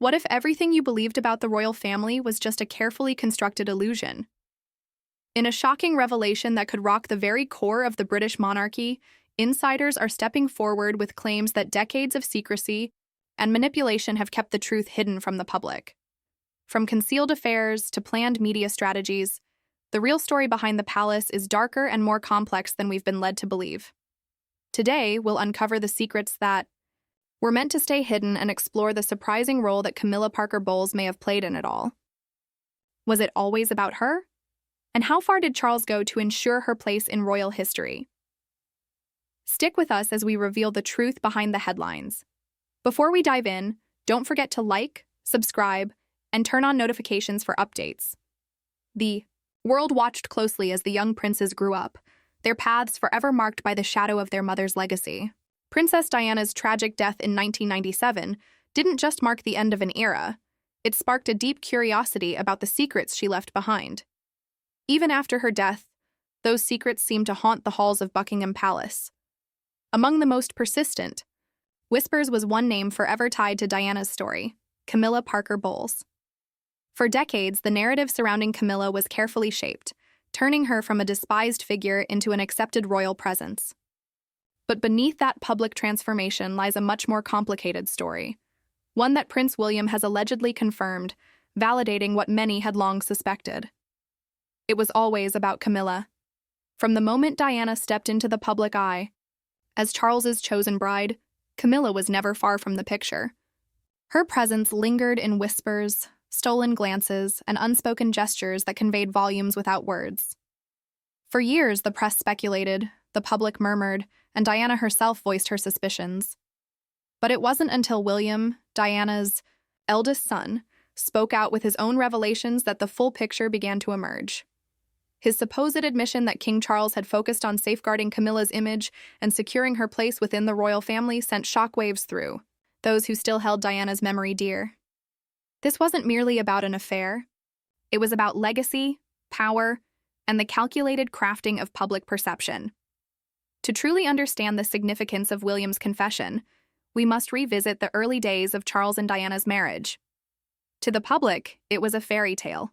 What if everything you believed about the royal family was just a carefully constructed illusion? In a shocking revelation that could rock the very core of the British monarchy, insiders are stepping forward with claims that decades of secrecy and manipulation have kept the truth hidden from the public. From concealed affairs to planned media strategies, the real story behind the palace is darker and more complex than we've been led to believe. Today, we'll uncover the secrets that were meant to stay hidden and explore the surprising role that Camilla Parker Bowles may have played in it all. Was it always about her? And how far did Charles go to ensure her place in royal history? Stick with us as we reveal the truth behind the headlines. Before we dive in, don't forget to like, subscribe, and turn on notifications for updates. The world watched closely as the young princes grew up, their paths forever marked by the shadow of their mother's legacy. Princess Diana's tragic death in 1997 didn't just mark the end of an era, it sparked a deep curiosity about the secrets she left behind. Even after her death, those secrets seemed to haunt the halls of Buckingham Palace. Among the most persistent, Whispers was one name forever tied to Diana's story: Camilla Parker Bowles. For decades, the narrative surrounding Camilla was carefully shaped, turning her from a despised figure into an accepted royal presence. But beneath that public transformation lies a much more complicated story, one that Prince William has allegedly confirmed, validating what many had long suspected. It was always about Camilla. From the moment Diana stepped into the public eye, as Charles's chosen bride, Camilla was never far from the picture. Her presence lingered in whispers, stolen glances, and unspoken gestures that conveyed volumes without words. For years, the press speculated, the public murmured, and Diana herself voiced her suspicions. But it wasn't until William, Diana's eldest son, spoke out with his own revelations that the full picture began to emerge. His supposed admission that King Charles had focused on safeguarding Camilla's image and securing her place within the royal family sent shockwaves through those who still held Diana's memory dear. This wasn't merely about an affair. It was about legacy, power, and the calculated crafting of public perception. To truly understand the significance of William's confession, we must revisit the early days of Charles and Diana's marriage. To the public, it was a fairy tale.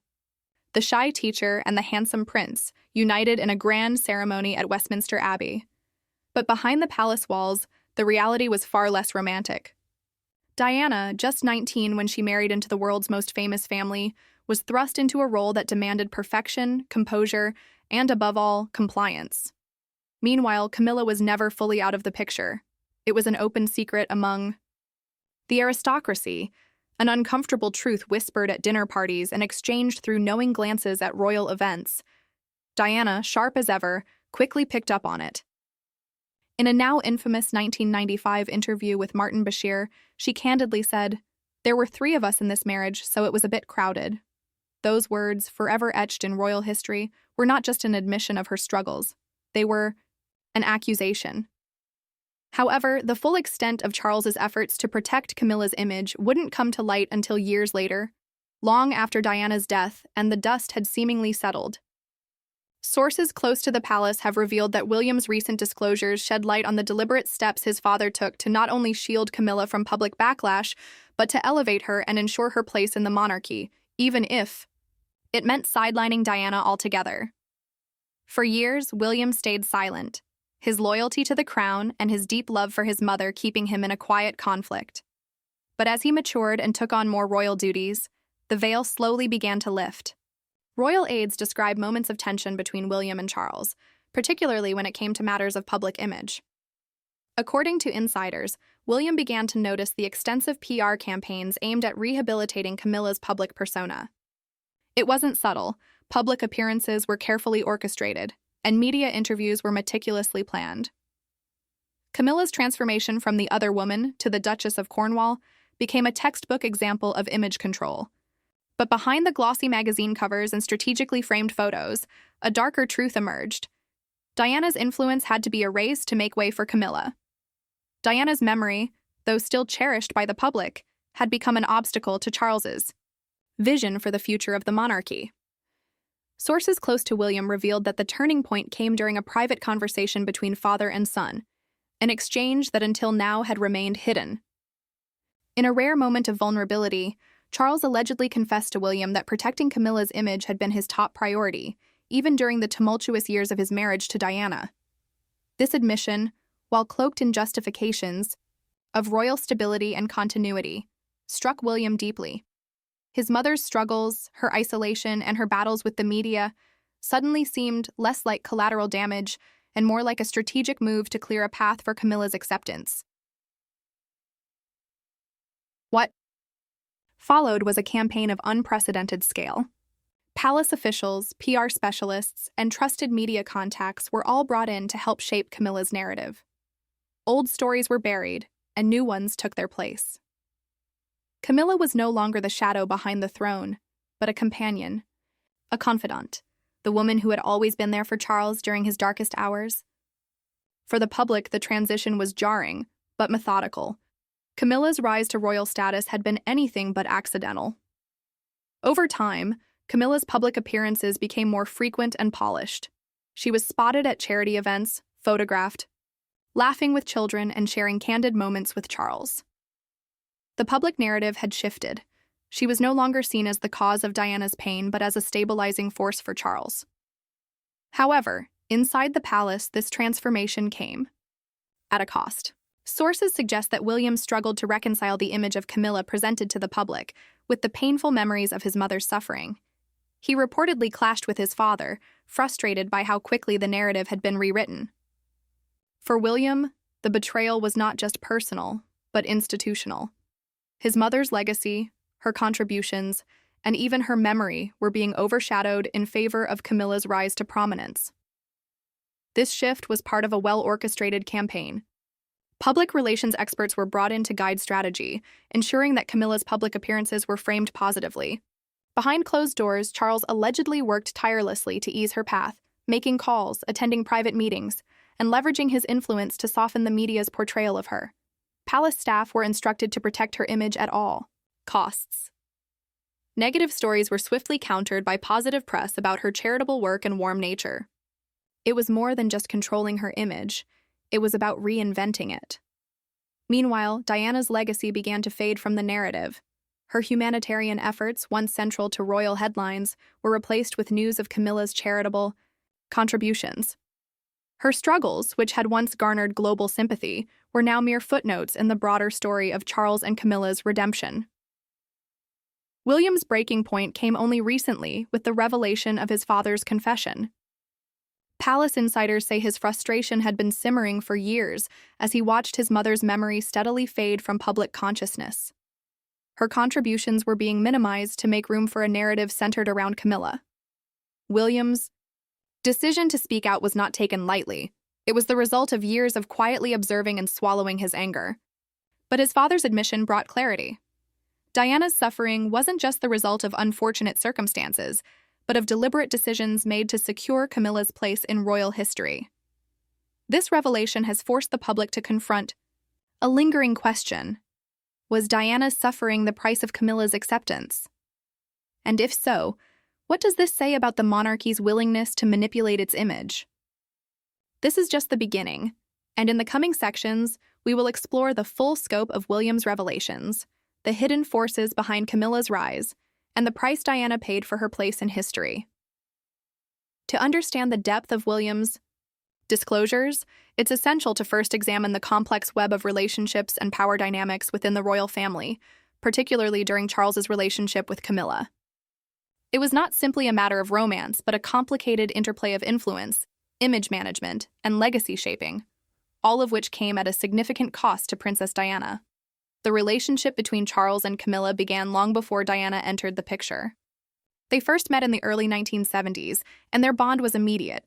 The shy teacher and the handsome prince united in a grand ceremony at Westminster Abbey. But behind the palace walls, the reality was far less romantic. Diana, just 19 when she married into the world's most famous family, was thrust into a role that demanded perfection, composure, and above all, compliance. Meanwhile, Camilla was never fully out of the picture. It was an open secret among the aristocracy, an uncomfortable truth whispered at dinner parties and exchanged through knowing glances at royal events. Diana, sharp as ever, quickly picked up on it. In a now infamous 1995 interview with Martin Bashir, she candidly said, "There were 3 of us in this marriage, so it was a bit crowded." Those words, forever etched in royal history, were not just an admission of her struggles. They were an accusation. However, the full extent of Charles's efforts to protect Camilla's image wouldn't come to light until years later, long after Diana's death and the dust had seemingly settled. Sources close to the palace have revealed that William's recent disclosures shed light on the deliberate steps his father took to not only shield Camilla from public backlash, but to elevate her and ensure her place in the monarchy, even if it meant sidelining Diana altogether. For years, William stayed silent, his loyalty to the crown and his deep love for his mother keeping him in a quiet conflict. But as he matured and took on more royal duties, the veil slowly began to lift. Royal aides describe moments of tension between William and Charles, particularly when it came to matters of public image. According to insiders, William began to notice the extensive PR campaigns aimed at rehabilitating Camilla's public persona. It wasn't subtle. Public appearances were carefully orchestrated, and media interviews were meticulously planned. Camilla's transformation from the other woman to the Duchess of Cornwall became a textbook example of image control. But behind the glossy magazine covers and strategically framed photos, a darker truth emerged. Diana's influence had to be erased to make way for Camilla. Diana's memory, though still cherished by the public, had become an obstacle to Charles's vision for the future of the monarchy. Sources close to William revealed that the turning point came during a private conversation between father and son, an exchange that until now had remained hidden. In a rare moment of vulnerability, Charles allegedly confessed to William that protecting Camilla's image had been his top priority, even during the tumultuous years of his marriage to Diana. This admission, while cloaked in justifications of royal stability and continuity, struck William deeply. His mother's struggles, her isolation, and her battles with the media suddenly seemed less like collateral damage and more like a strategic move to clear a path for Camilla's acceptance. What followed was a campaign of unprecedented scale. Palace officials, PR specialists, and trusted media contacts were all brought in to help shape Camilla's narrative. Old stories were buried, and new ones took their place. Camilla was no longer the shadow behind the throne, but a companion, a confidant, the woman who had always been there for Charles during his darkest hours. For the public, the transition was jarring, but methodical. Camilla's rise to royal status had been anything but accidental. Over time, Camilla's public appearances became more frequent and polished. She was spotted at charity events, photographed, laughing with children and sharing candid moments with Charles. The public narrative had shifted. She was no longer seen as the cause of Diana's pain, but as a stabilizing force for Charles. However, inside the palace, this transformation came at a cost. Sources suggest that William struggled to reconcile the image of Camilla presented to the public with the painful memories of his mother's suffering. He reportedly clashed with his father, frustrated by how quickly the narrative had been rewritten. For William, the betrayal was not just personal, but institutional. His mother's legacy, her contributions, and even her memory were being overshadowed in favor of Camilla's rise to prominence. This shift was part of a well-orchestrated campaign. Public relations experts were brought in to guide strategy, ensuring that Camilla's public appearances were framed positively. Behind closed doors, Charles allegedly worked tirelessly to ease her path, making calls, attending private meetings, and leveraging his influence to soften the media's portrayal of her. Palace staff were instructed to protect her image at all costs. Negative stories were swiftly countered by positive press about her charitable work and warm nature. It was more than just controlling her image. It was about reinventing it. Meanwhile, Diana's legacy began to fade from the narrative. Her humanitarian efforts, once central to royal headlines, were replaced with news of Camilla's charitable contributions. Her struggles, which had once garnered global sympathy, were now mere footnotes in the broader story of Charles and Camilla's redemption. William's breaking point came only recently with the revelation of his father's confession. Palace insiders say his frustration had been simmering for years as he watched his mother's memory steadily fade from public consciousness. Her contributions were being minimized to make room for a narrative centered around Camilla. William's decision to speak out was not taken lightly. It was the result of years of quietly observing and swallowing his anger. But his father's admission brought clarity. Diana's suffering wasn't just the result of unfortunate circumstances, but of deliberate decisions made to secure Camilla's place in royal history. This revelation has forced the public to confront a lingering question. Was Diana's suffering the price of Camilla's acceptance? And if so, what does this say about the monarchy's willingness to manipulate its image? This is just the beginning, and in the coming sections, we will explore the full scope of William's revelations, the hidden forces behind Camilla's rise, and the price Diana paid for her place in history. To understand the depth of William's disclosures, it's essential to first examine the complex web of relationships and power dynamics within the royal family, particularly during Charles's relationship with Camilla. It was not simply a matter of romance, but a complicated interplay of influence, image management, and legacy shaping, all of which came at a significant cost to Princess Diana. The relationship between Charles and Camilla began long before Diana entered the picture. They first met in the early 1970s, and their bond was immediate.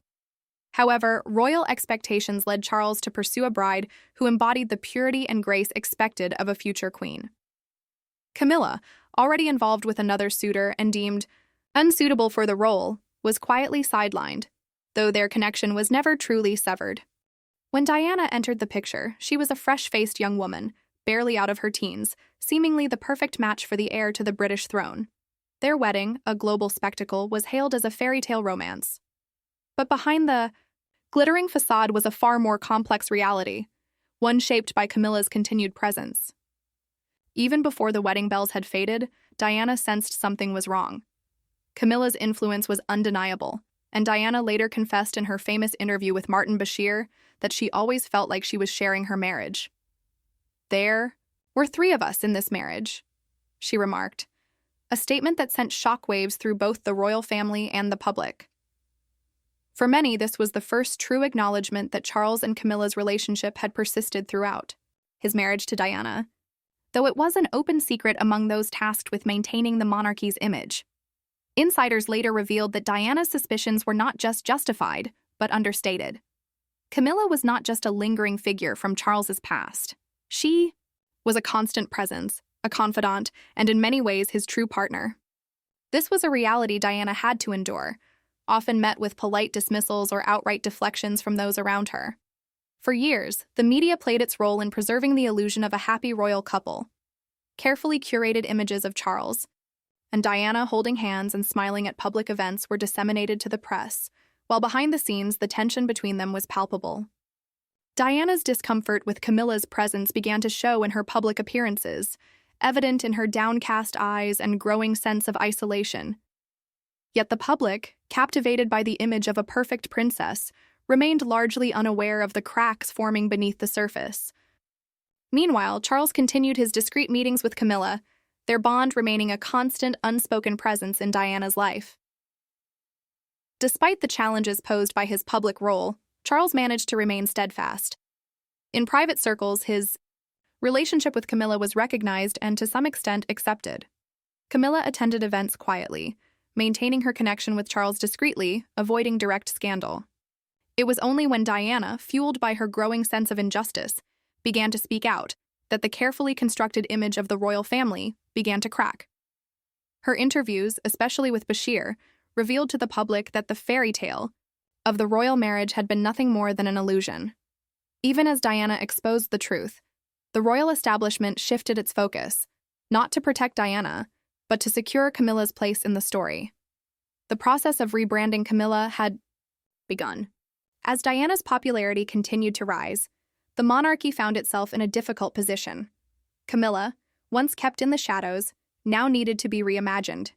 However, royal expectations led Charles to pursue a bride who embodied the purity and grace expected of a future queen. Camilla, already involved with another suitor and deemed unsuitable for the role, was quietly sidelined, though their connection was never truly severed. When Diana entered the picture, she was a fresh-faced young woman, barely out of her teens, seemingly the perfect match for the heir to the British throne. Their wedding, a global spectacle, was hailed as a fairy tale romance. But behind the glittering facade was a far more complex reality, one shaped by Camilla's continued presence. Even before the wedding bells had faded, Diana sensed something was wrong. Camilla's influence was undeniable, and Diana later confessed in her famous interview with Martin Bashir that she always felt like she was sharing her marriage. "There were 3 of us in this marriage," she remarked, a statement that sent shockwaves through both the royal family and the public. For many, this was the first true acknowledgement that Charles and Camilla's relationship had persisted throughout his marriage to Diana, though it was an open secret among those tasked with maintaining the monarchy's image. Insiders later revealed that Diana's suspicions were not just justified, but understated. Camilla was not just a lingering figure from Charles's past. She was a constant presence, a confidant, and in many ways his true partner. This was a reality Diana had to endure, often met with polite dismissals or outright deflections from those around her. For years, the media played its role in preserving the illusion of a happy royal couple. Carefully curated images of Charles and Diana holding hands and smiling at public events were disseminated to the press, while behind the scenes the tension between them was palpable. Diana's discomfort with Camilla's presence began to show in her public appearances, evident in her downcast eyes and growing sense of isolation. Yet the public, captivated by the image of a perfect princess, remained largely unaware of the cracks forming beneath the surface. Meanwhile, Charles continued his discreet meetings with Camilla, their bond remaining a constant, unspoken presence in Diana's life. Despite the challenges posed by his public role, Charles managed to remain steadfast. In private circles, his relationship with Camilla was recognized and to some extent accepted. Camilla attended events quietly, maintaining her connection with Charles discreetly, avoiding direct scandal. It was only when Diana, fueled by her growing sense of injustice, began to speak out that the carefully constructed image of the royal family began to crack. Her interviews, especially with Bashir, revealed to the public that the fairy tale of the royal marriage had been nothing more than an illusion. Even as Diana exposed the truth, the royal establishment shifted its focus, not to protect Diana, but to secure Camilla's place in the story. The process of rebranding Camilla had begun. As Diana's popularity continued to rise, the monarchy found itself in a difficult position. Camilla, once kept in the shadows, now needed to be reimagined.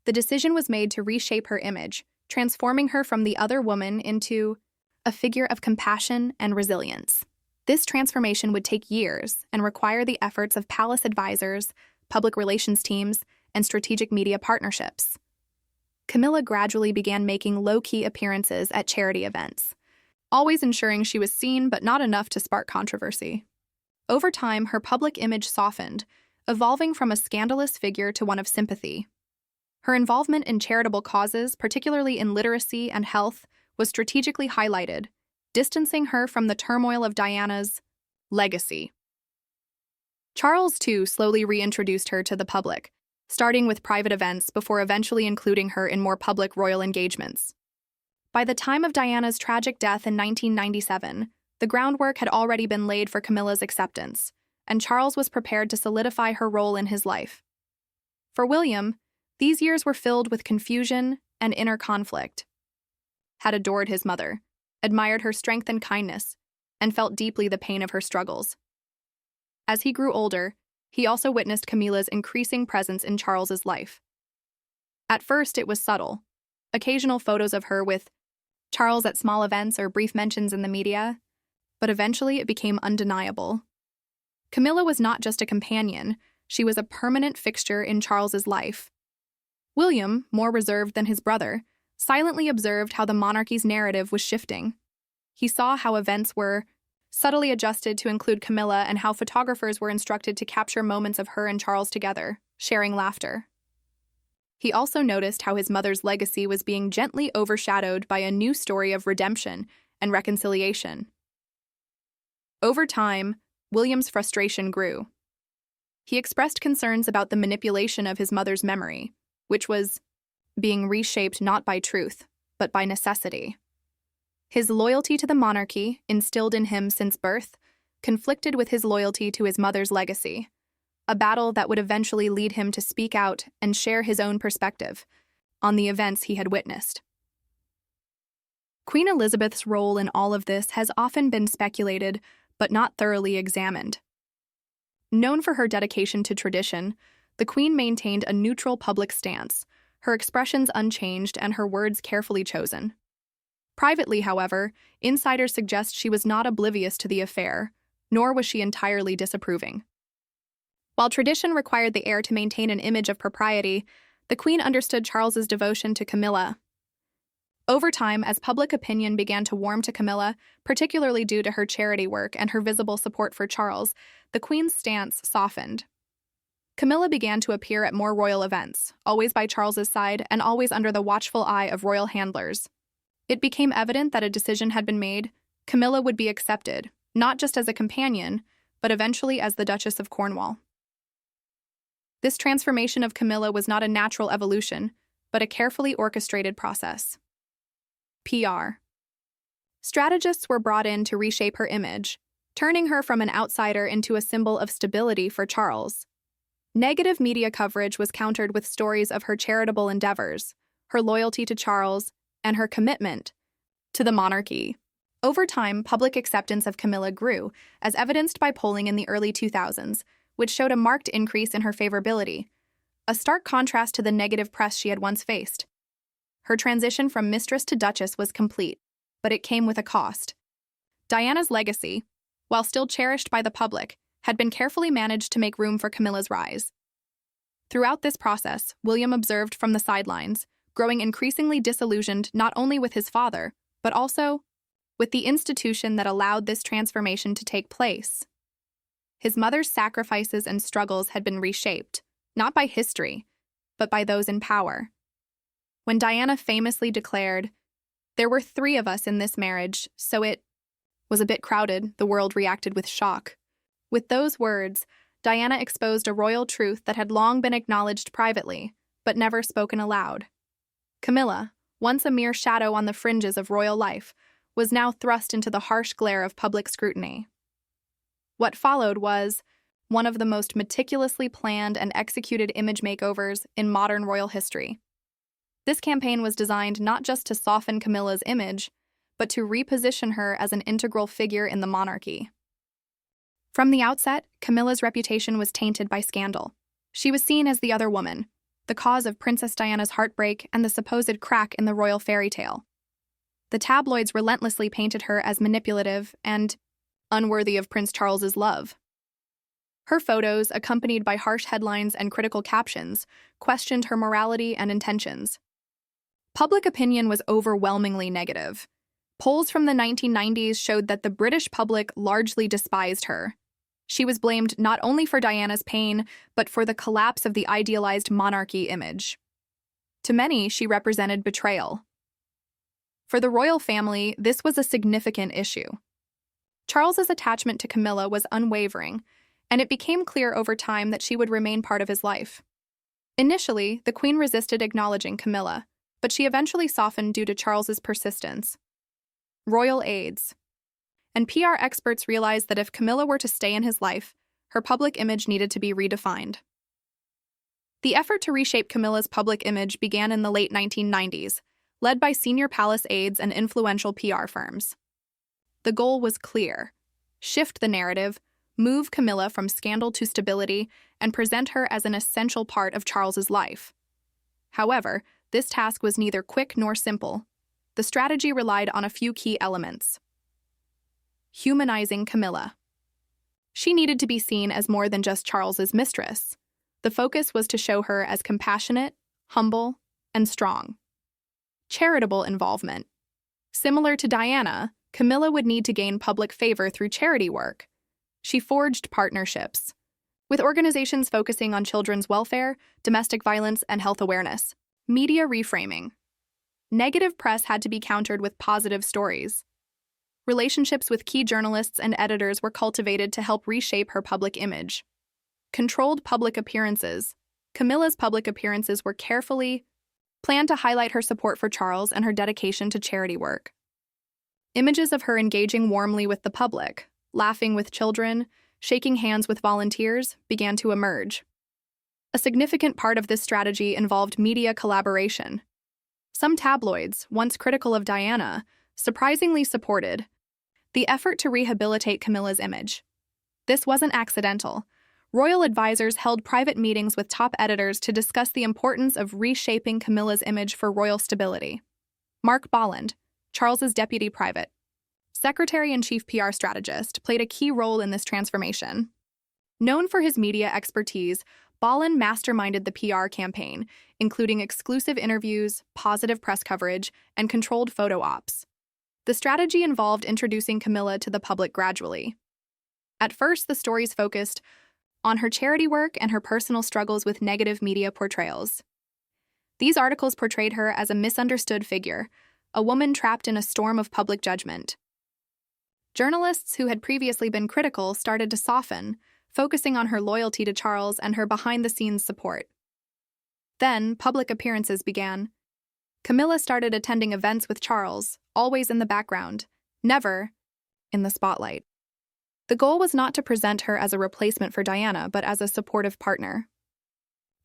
The decision was made to reshape her image, transforming her from the other woman into a figure of compassion and resilience. This transformation would take years and require the efforts of palace advisors, public relations teams, and strategic media partnerships. Camilla gradually began making low-key appearances at charity events, always ensuring she was seen but not enough to spark controversy. Over time, her public image softened, evolving from a scandalous figure to one of sympathy. Her involvement in charitable causes, particularly in literacy and health, was strategically highlighted, distancing her from the turmoil of Diana's legacy. Charles, too, slowly reintroduced her to the public, starting with private events before eventually including her in more public royal engagements. By the time of Diana's tragic death in 1997, the groundwork had already been laid for Camilla's acceptance, and Charles was prepared to solidify her role in his life. For William, these years were filled with confusion and inner conflict. Had adored his mother, admired her strength and kindness, and felt deeply the pain of her struggles. As he grew older, he also witnessed Camilla's increasing presence in Charles's life. At first, it was subtle. Occasional photos of her with Charles at small events or brief mentions in the media, but eventually it became undeniable. Camilla was not just a companion, she was a permanent fixture in Charles's life. William, more reserved than his brother, silently observed how the monarchy's narrative was shifting. He saw how events were subtly adjusted to include Camilla and how photographers were instructed to capture moments of her and Charles together, sharing laughter. He also noticed how his mother's legacy was being gently overshadowed by a new story of redemption and reconciliation. Over time, William's frustration grew. He expressed concerns about the manipulation of his mother's memory, which was being reshaped not by truth, but by necessity. His loyalty to the monarchy, instilled in him since birth, conflicted with his loyalty to his mother's legacy, a battle that would eventually lead him to speak out and share his own perspective on the events he had witnessed. Queen Elizabeth's role in all of this has often been speculated, but not thoroughly examined. Known for her dedication to tradition, the Queen maintained a neutral public stance, her expressions unchanged and her words carefully chosen. Privately, however, insiders suggest she was not oblivious to the affair, nor was she entirely disapproving. While tradition required the heir to maintain an image of propriety, the Queen understood Charles's devotion to Camilla. Over time, as public opinion began to warm to Camilla, particularly due to her charity work and her visible support for Charles, the Queen's stance softened. Camilla began to appear at more royal events, always by Charles's side and always under the watchful eye of royal handlers. It became evident that a decision had been made. Camilla would be accepted, not just as a companion, but eventually as the Duchess of Cornwall. This transformation of Camilla was not a natural evolution, but a carefully orchestrated process. PR. Strategists were brought in to reshape her image, turning her from an outsider into a symbol of stability for Charles. Negative media coverage was countered with stories of her charitable endeavors, her loyalty to Charles, and her commitment to the monarchy. Over time, public acceptance of Camilla grew, as evidenced by polling in the early 2000s, which showed a marked increase in her favorability, a stark contrast to the negative press she had once faced. Her transition from mistress to duchess was complete, but it came with a cost. Diana's legacy, while still cherished by the public, had been carefully managed to make room for Camilla's rise. Throughout this process, William observed from the sidelines, growing increasingly disillusioned not only with his father, but also with the institution that allowed this transformation to take place. His mother's sacrifices and struggles had been reshaped, not by history, but by those in power. When Diana famously declared, "There were 3 of us in this marriage, so it was a bit crowded," the world reacted with shock. With those words, Diana exposed a royal truth that had long been acknowledged privately, but never spoken aloud. Camilla, once a mere shadow on the fringes of royal life, was now thrust into the harsh glare of public scrutiny. What followed was one of the most meticulously planned and executed image makeovers in modern royal history. This campaign was designed not just to soften Camilla's image, but to reposition her as an integral figure in the monarchy. From the outset, Camilla's reputation was tainted by scandal. She was seen as the other woman, the cause of Princess Diana's heartbreak and the supposed crack in the royal fairy tale. The tabloids relentlessly painted her as manipulative and unworthy of Prince Charles's love. Her photos, accompanied by harsh headlines and critical captions, questioned her morality and intentions. Public opinion was overwhelmingly negative. Polls from the 1990s showed that the British public largely despised her. She was blamed not only for Diana's pain, but for the collapse of the idealized monarchy image. To many, she represented betrayal. For the royal family, this was a significant issue. Charles's attachment to Camilla was unwavering, and it became clear over time that she would remain part of his life. Initially, the Queen resisted acknowledging Camilla, but she eventually softened due to Charles's persistence. Royal aides and PR experts realized that if Camilla were to stay in his life, her public image needed to be redefined. The effort to reshape Camilla's public image began in the late 1990s, led by senior palace aides and influential PR firms. The goal was clear: shift the narrative, move Camilla from scandal to stability, and present her as an essential part of Charles's life. However, this task was neither quick nor simple. The strategy relied on a few key elements. Humanizing Camilla. She needed to be seen as more than just Charles's mistress. The focus was to show her as compassionate, humble, and strong. Charitable involvement. Similar to Diana, Camilla would need to gain public favor through charity work. She forged partnerships with organizations focusing on children's welfare, domestic violence, and health awareness. Media reframing. Negative press had to be countered with positive stories. Relationships with key journalists and editors were cultivated to help reshape her public image. Controlled public appearances. Camilla's public appearances were carefully planned to highlight her support for Charles and her dedication to charity work. Images of her engaging warmly with the public, laughing with children, shaking hands with volunteers, began to emerge. A significant part of this strategy involved media collaboration. Some tabloids, once critical of Diana, surprisingly supported the effort to rehabilitate Camilla's image. This wasn't accidental. royal advisors held private meetings with top editors to discuss the importance of reshaping Camilla's image for royal stability. Mark Bolland, Charles's deputy private secretary-in-chief PR strategist, played a key role in this transformation. Known for his media expertise, Bolland masterminded the PR campaign, including exclusive interviews, positive press coverage, and controlled photo ops. The strategy involved introducing Camilla to the public gradually. At first, the stories focused on her charity work and her personal struggles with negative media portrayals. These articles portrayed her as a misunderstood figure, a woman trapped in a storm of public judgment. Journalists who had previously been critical started to soften, focusing on her loyalty to Charles and her behind-the-scenes support. Then, public appearances began. Camilla started attending events with Charles, always in the background, never in the spotlight. The goal was not to present her as a replacement for Diana, but as a supportive partner.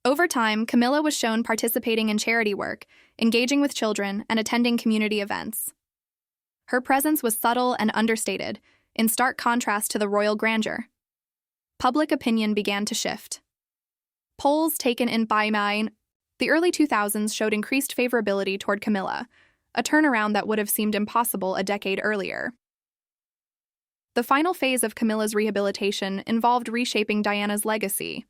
Over time, Camilla was shown participating in charity work, engaging with children, and attending community events. Her presence was subtle and understated, in stark contrast to the royal grandeur. Public opinion began to shift. Polls taken in by the early 2000s showed increased favorability toward Camilla, a turnaround that would have seemed impossible a decade earlier. The final phase of Camilla's rehabilitation involved reshaping Diana's legacy.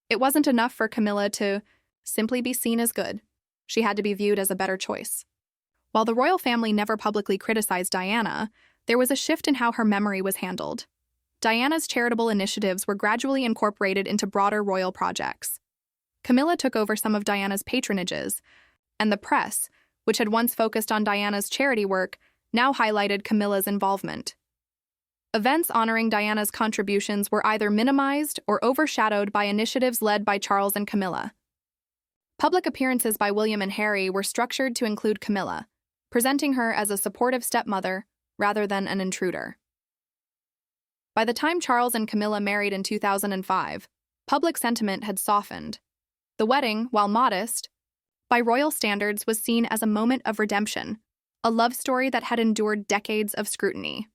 It wasn't enough for Camilla to simply be seen as good. She had to be viewed as a better choice. While the royal family never publicly criticized Diana, there was a shift in how her memory was handled. Diana's charitable initiatives were gradually incorporated into broader royal projects. Camilla took over some of Diana's patronages, and the press, which had once focused on Diana's charity work, now highlighted Camilla's involvement. Events honoring Diana's contributions were either minimized or overshadowed by initiatives led by Charles and Camilla. Public appearances by William and Harry were structured to include Camilla, presenting her as a supportive stepmother rather than an intruder. By the time Charles and Camilla married in 2005, public sentiment had softened. The wedding, while modest, by royal standards was seen as a moment of redemption, a love story that had endured decades of scrutiny.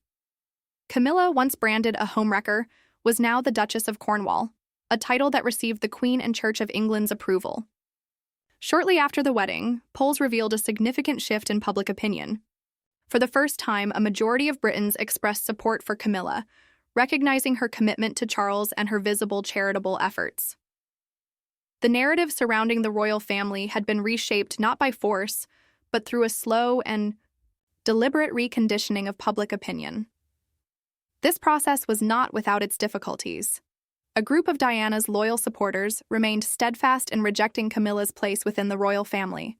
Camilla, once branded a homewrecker, was now the Duchess of Cornwall, a title that received the Queen and Church of England's approval. Shortly after the wedding, polls revealed a significant shift in public opinion. For the first time, a majority of Britons expressed support for Camilla, recognizing her commitment to Charles and her visible charitable efforts. The narrative surrounding the royal family had been reshaped not by force, but through a slow and deliberate reconditioning of public opinion. This process was not without its difficulties. A group of Diana's loyal supporters remained steadfast in rejecting Camilla's place within the royal family.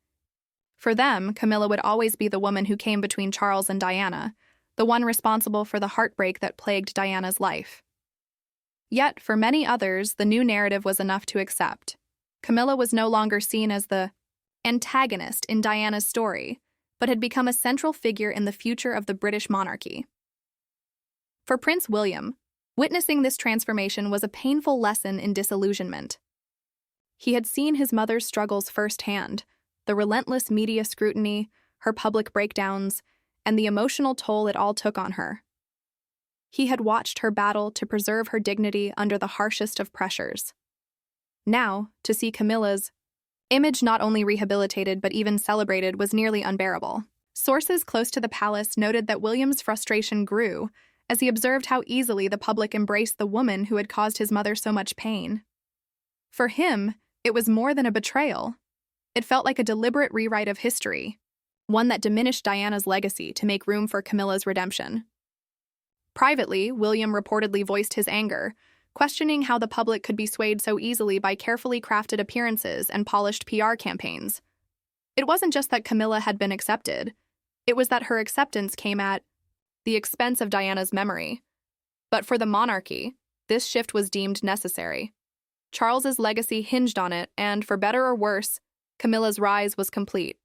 For them, Camilla would always be the woman who came between Charles and Diana, the one responsible for the heartbreak that plagued Diana's life. Yet, for many others, the new narrative was enough to accept. Camilla was no longer seen as the antagonist in Diana's story, but had become a central figure in the future of the British monarchy. For Prince William, witnessing this transformation was a painful lesson in disillusionment. He had seen his mother's struggles firsthand, the relentless media scrutiny, her public breakdowns, and the emotional toll it all took on her. He had watched her battle to preserve her dignity under the harshest of pressures. Now, to see Camilla's image not only rehabilitated but even celebrated was nearly unbearable. Sources close to the palace noted that William's frustration grew as he observed how easily the public embraced the woman who had caused his mother so much pain. For him, it was more than a betrayal. It felt like a deliberate rewrite of history, one that diminished Diana's legacy to make room for Camilla's redemption. Privately, William reportedly voiced his anger, questioning how the public could be swayed so easily by carefully crafted appearances and polished PR campaigns. It wasn't just that Camilla had been accepted, it was that her acceptance came at the expense of Diana's memory. But for the monarchy, this shift was deemed necessary. Charles's legacy hinged on it, and for better or worse, Camilla's rise was complete.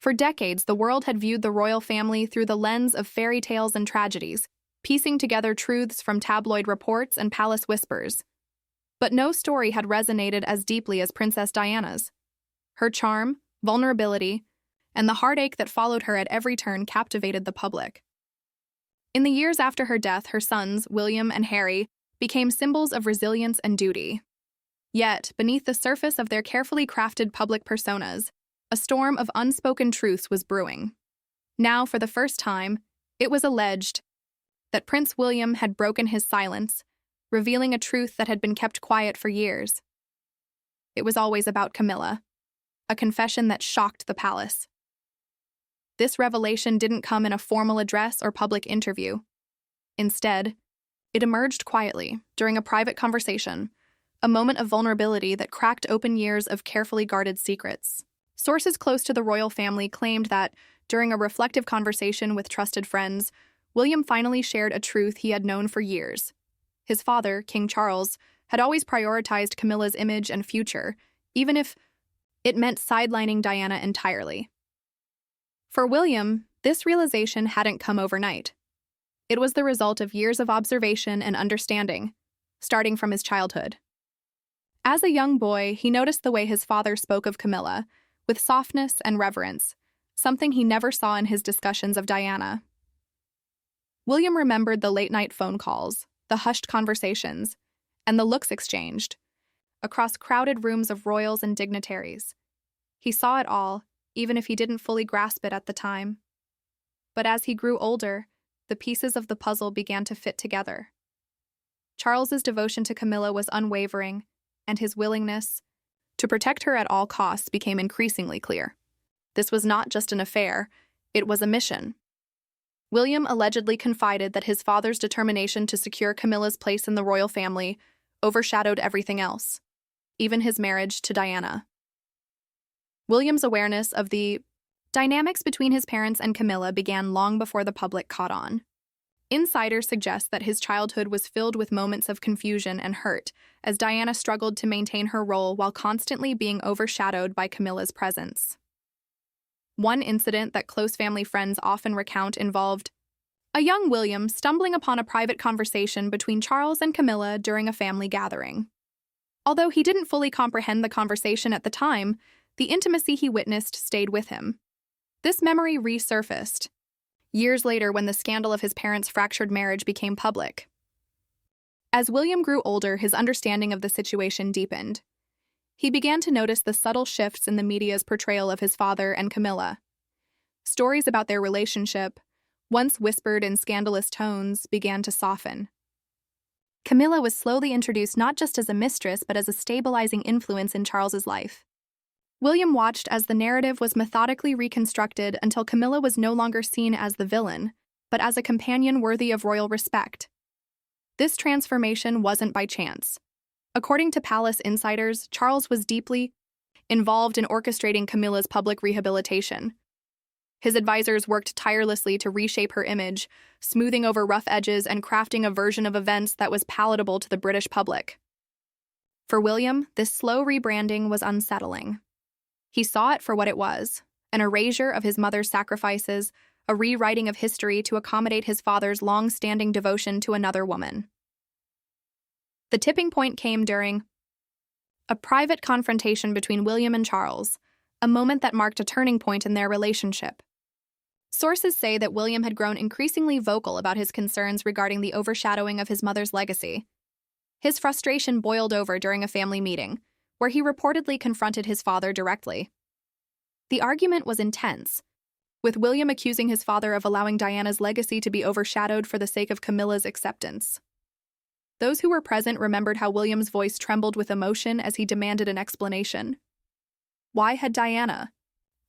For decades, the world had viewed the royal family through the lens of fairy tales and tragedies, piecing together truths from tabloid reports and palace whispers. But no story had resonated as deeply as Princess Diana's. Her charm, vulnerability, and the heartache that followed her at every turn captivated the public. In the years after her death, her sons, William and Harry, became symbols of resilience and duty. Yet, beneath the surface of their carefully crafted public personas, a storm of unspoken truths was brewing. Now, for the first time, it was alleged that Prince William had broken his silence, revealing a truth that had been kept quiet for years. It was always about Camilla, a confession that shocked the palace. This revelation didn't come in a formal address or public interview. Instead, it emerged quietly during a private conversation, a moment of vulnerability that cracked open years of carefully guarded secrets. Sources close to the royal family claimed that, during a reflective conversation with trusted friends, William finally shared a truth he had known for years. His father, King Charles, had always prioritized Camilla's image and future, even if it meant sidelining Diana entirely. For William, this realization hadn't come overnight. It was the result of years of observation and understanding, starting from his childhood. As a young boy, he noticed the way his father spoke of Camilla, with softness and reverence, something he never saw in his discussions of Diana. William remembered the late-night phone calls, the hushed conversations, and the looks exchanged across crowded rooms of royals and dignitaries. He saw it all, even if he didn't fully grasp it at the time. But as he grew older, the pieces of the puzzle began to fit together. Charles's devotion to Camilla was unwavering, and his willingness to protect her at all costs became increasingly clear. This was not just an affair, it was a mission. William allegedly confided that his father's determination to secure Camilla's place in the royal family overshadowed everything else, even his marriage to Diana. William's awareness of the dynamics between his parents and Camilla began long before the public caught on. Insiders suggest that his childhood was filled with moments of confusion and hurt, as Diana struggled to maintain her role while constantly being overshadowed by Camilla's presence. One incident that close family friends often recount involved a young William stumbling upon a private conversation between Charles and Camilla during a family gathering. Although he didn't fully comprehend the conversation at the time, the intimacy he witnessed stayed with him. This memory resurfaced years later when the scandal of his parents' fractured marriage became public. As William grew older, his understanding of the situation deepened. He began to notice the subtle shifts in the media's portrayal of his father and Camilla. Stories about their relationship, once whispered in scandalous tones, began to soften. Camilla was slowly introduced not just as a mistress but as a stabilizing influence in Charles's life. William watched as the narrative was methodically reconstructed until Camilla was no longer seen as the villain, but as a companion worthy of royal respect. This transformation wasn't by chance. According to palace insiders, Charles was deeply involved in orchestrating Camilla's public rehabilitation. His advisors worked tirelessly to reshape her image, smoothing over rough edges and crafting a version of events that was palatable to the British public. For William, this slow rebranding was unsettling. He saw it for what it was, an erasure of his mother's sacrifices, a rewriting of history to accommodate his father's long-standing devotion to another woman. The tipping point came during a private confrontation between William and Charles, a moment that marked a turning point in their relationship. Sources say that William had grown increasingly vocal about his concerns regarding the overshadowing of his mother's legacy. His frustration boiled over during a family meeting, where he reportedly confronted his father directly. The argument was intense, with William accusing his father of allowing Diana's legacy to be overshadowed for the sake of Camilla's acceptance. Those who were present remembered how William's voice trembled with emotion as he demanded an explanation. Why had Diana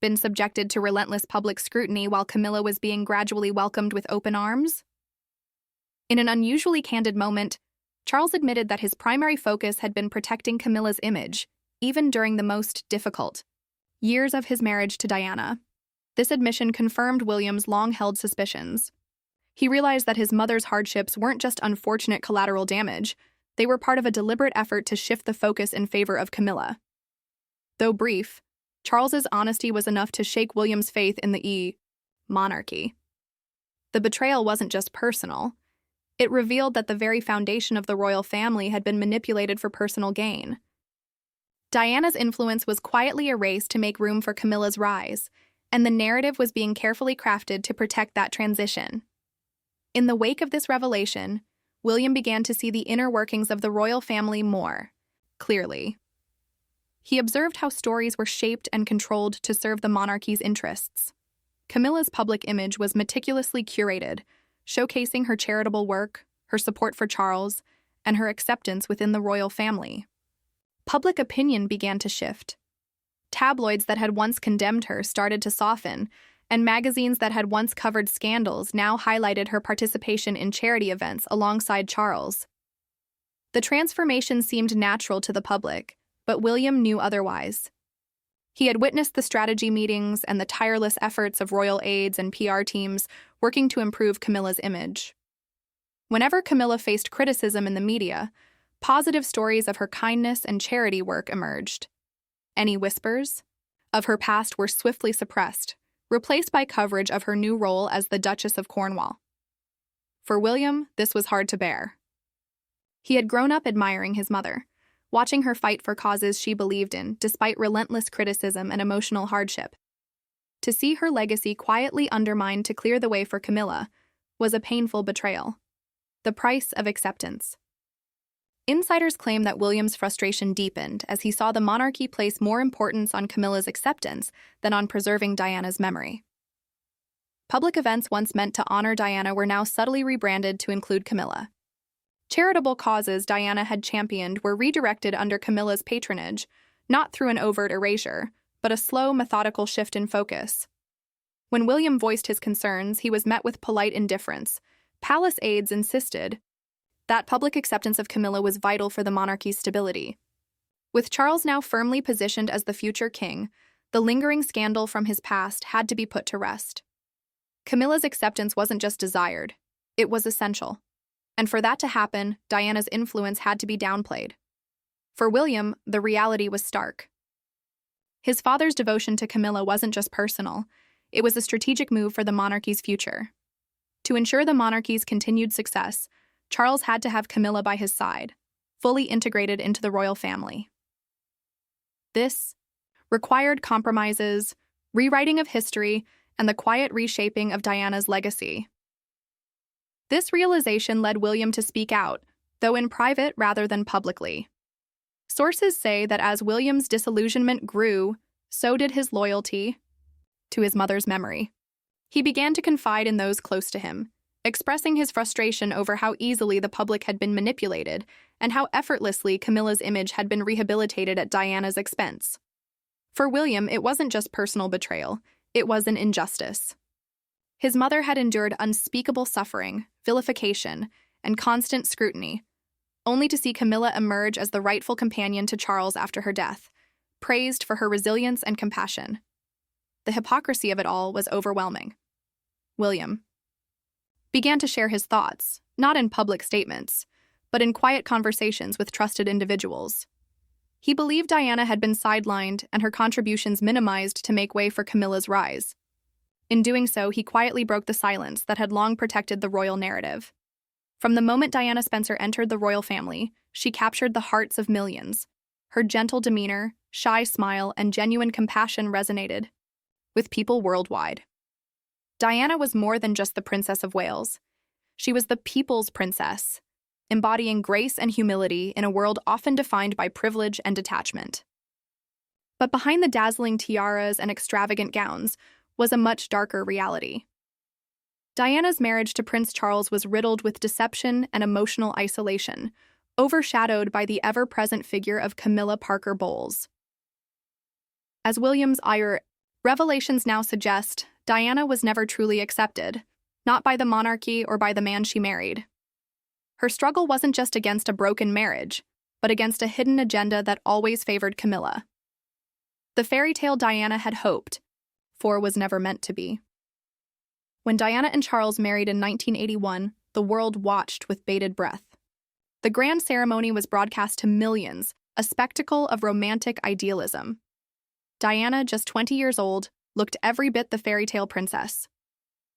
been subjected to relentless public scrutiny while Camilla was being gradually welcomed with open arms? In an unusually candid moment, Charles admitted that his primary focus had been protecting Camilla's image, even during the most difficult years of his marriage to Diana. This admission confirmed William's long-held suspicions. He realized that his mother's hardships weren't just unfortunate collateral damage, they were part of a deliberate effort to shift the focus in favor of Camilla. Though brief, Charles's honesty was enough to shake William's faith in the monarchy. The betrayal wasn't just personal. It revealed that the very foundation of the royal family had been manipulated for personal gain. Diana's influence was quietly erased to make room for Camilla's rise, and the narrative was being carefully crafted to protect that transition. In the wake of this revelation, William began to see the inner workings of the royal family more clearly. He observed how stories were shaped and controlled to serve the monarchy's interests. Camilla's public image was meticulously curated, showcasing her charitable work, her support for Charles, and her acceptance within the royal family. Public opinion began to shift. Tabloids that had once condemned her started to soften, and magazines that had once covered scandals now highlighted her participation in charity events alongside Charles. The transformation seemed natural to the public, but William knew otherwise. He had witnessed the strategy meetings and the tireless efforts of royal aides and PR teams working to improve Camilla's image. Whenever Camilla faced criticism in the media, positive stories of her kindness and charity work emerged. Any whispers of her past were swiftly suppressed, replaced by coverage of her new role as the Duchess of Cornwall. For William, this was hard to bear. He had grown up admiring his mother, watching her fight for causes she believed in despite relentless criticism and emotional hardship. To see her legacy quietly undermined to clear the way for Camilla was a painful betrayal. The price of acceptance. Insiders claim that William's frustration deepened as he saw the monarchy place more importance on Camilla's acceptance than on preserving Diana's memory. Public events once meant to honor Diana were now subtly rebranded to include Camilla. Charitable causes Diana had championed were redirected under Camilla's patronage, not through an overt erasure, but a slow, methodical shift in focus. When William voiced his concerns, he was met with polite indifference. Palace aides insisted that public acceptance of Camilla was vital for the monarchy's stability. With Charles now firmly positioned as the future king, the lingering scandal from his past had to be put to rest. Camilla's acceptance wasn't just desired, it was essential. And for that to happen, Diana's influence had to be downplayed. For William, the reality was stark. His father's devotion to Camilla wasn't just personal, it was a strategic move for the monarchy's future. To ensure the monarchy's continued success, Charles had to have Camilla by his side, fully integrated into the royal family. This required compromises, rewriting of history, and the quiet reshaping of Diana's legacy. This realization led William to speak out, though in private rather than publicly. Sources say that as William's disillusionment grew, so did his loyalty to his mother's memory. He began to confide in those close to him, expressing his frustration over how easily the public had been manipulated and how effortlessly Camilla's image had been rehabilitated at Diana's expense. For William, it wasn't just personal betrayal, it was an injustice. His mother had endured unspeakable suffering, vilification, and constant scrutiny, only to see Camilla emerge as the rightful companion to Charles after her death, praised for her resilience and compassion. The hypocrisy of it all was overwhelming. William began to share his thoughts, not in public statements, but in quiet conversations with trusted individuals. He believed Diana had been sidelined and her contributions minimized to make way for Camilla's rise. In doing so, he quietly broke the silence that had long protected the royal narrative. From the moment Diana Spencer entered the royal family, she captured the hearts of millions. Her gentle demeanor, shy smile, and genuine compassion resonated with people worldwide. Diana was more than just the Princess of Wales. She was the people's princess, embodying grace and humility in a world often defined by privilege and detachment. But behind the dazzling tiaras and extravagant gowns was a much darker reality. Diana's marriage to Prince Charles was riddled with deception and emotional isolation, overshadowed by the ever-present figure of Camilla Parker Bowles. As William's revelations now suggest, Diana was never truly accepted, not by the monarchy or by the man she married. Her struggle wasn't just against a broken marriage, but against a hidden agenda that always favored Camilla. The fairy tale Diana had hoped for was never meant to be. When Diana and Charles married in 1981, the world watched with bated breath. The grand ceremony was broadcast to millions, a spectacle of romantic idealism. Diana, just 20 years old, looked every bit the fairy tale princess.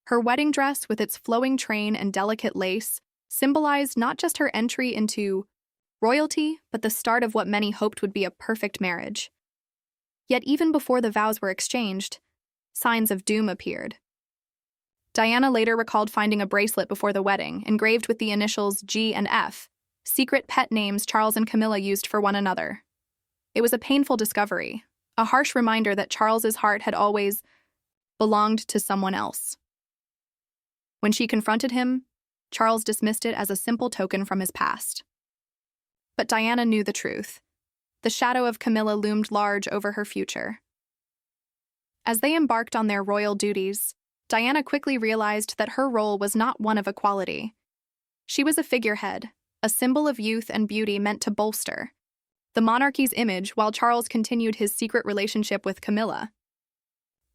Her wedding dress, with its flowing train and delicate lace, symbolized not just her entry into royalty, but the start of what many hoped would be a perfect marriage. Yet even before the vows were exchanged, signs of doom appeared. Diana later recalled finding a bracelet before the wedding, engraved with the initials G and F, secret pet names Charles and Camilla used for one another. It was a painful discovery, a harsh reminder that Charles's heart had always belonged to someone else. When she confronted him, Charles dismissed it as a simple token from his past. But Diana knew the truth. The shadow of Camilla loomed large over her future. As they embarked on their royal duties, Diana quickly realized that her role was not one of equality. She was a figurehead, a symbol of youth and beauty meant to bolster the monarchy's image while Charles continued his secret relationship with Camilla.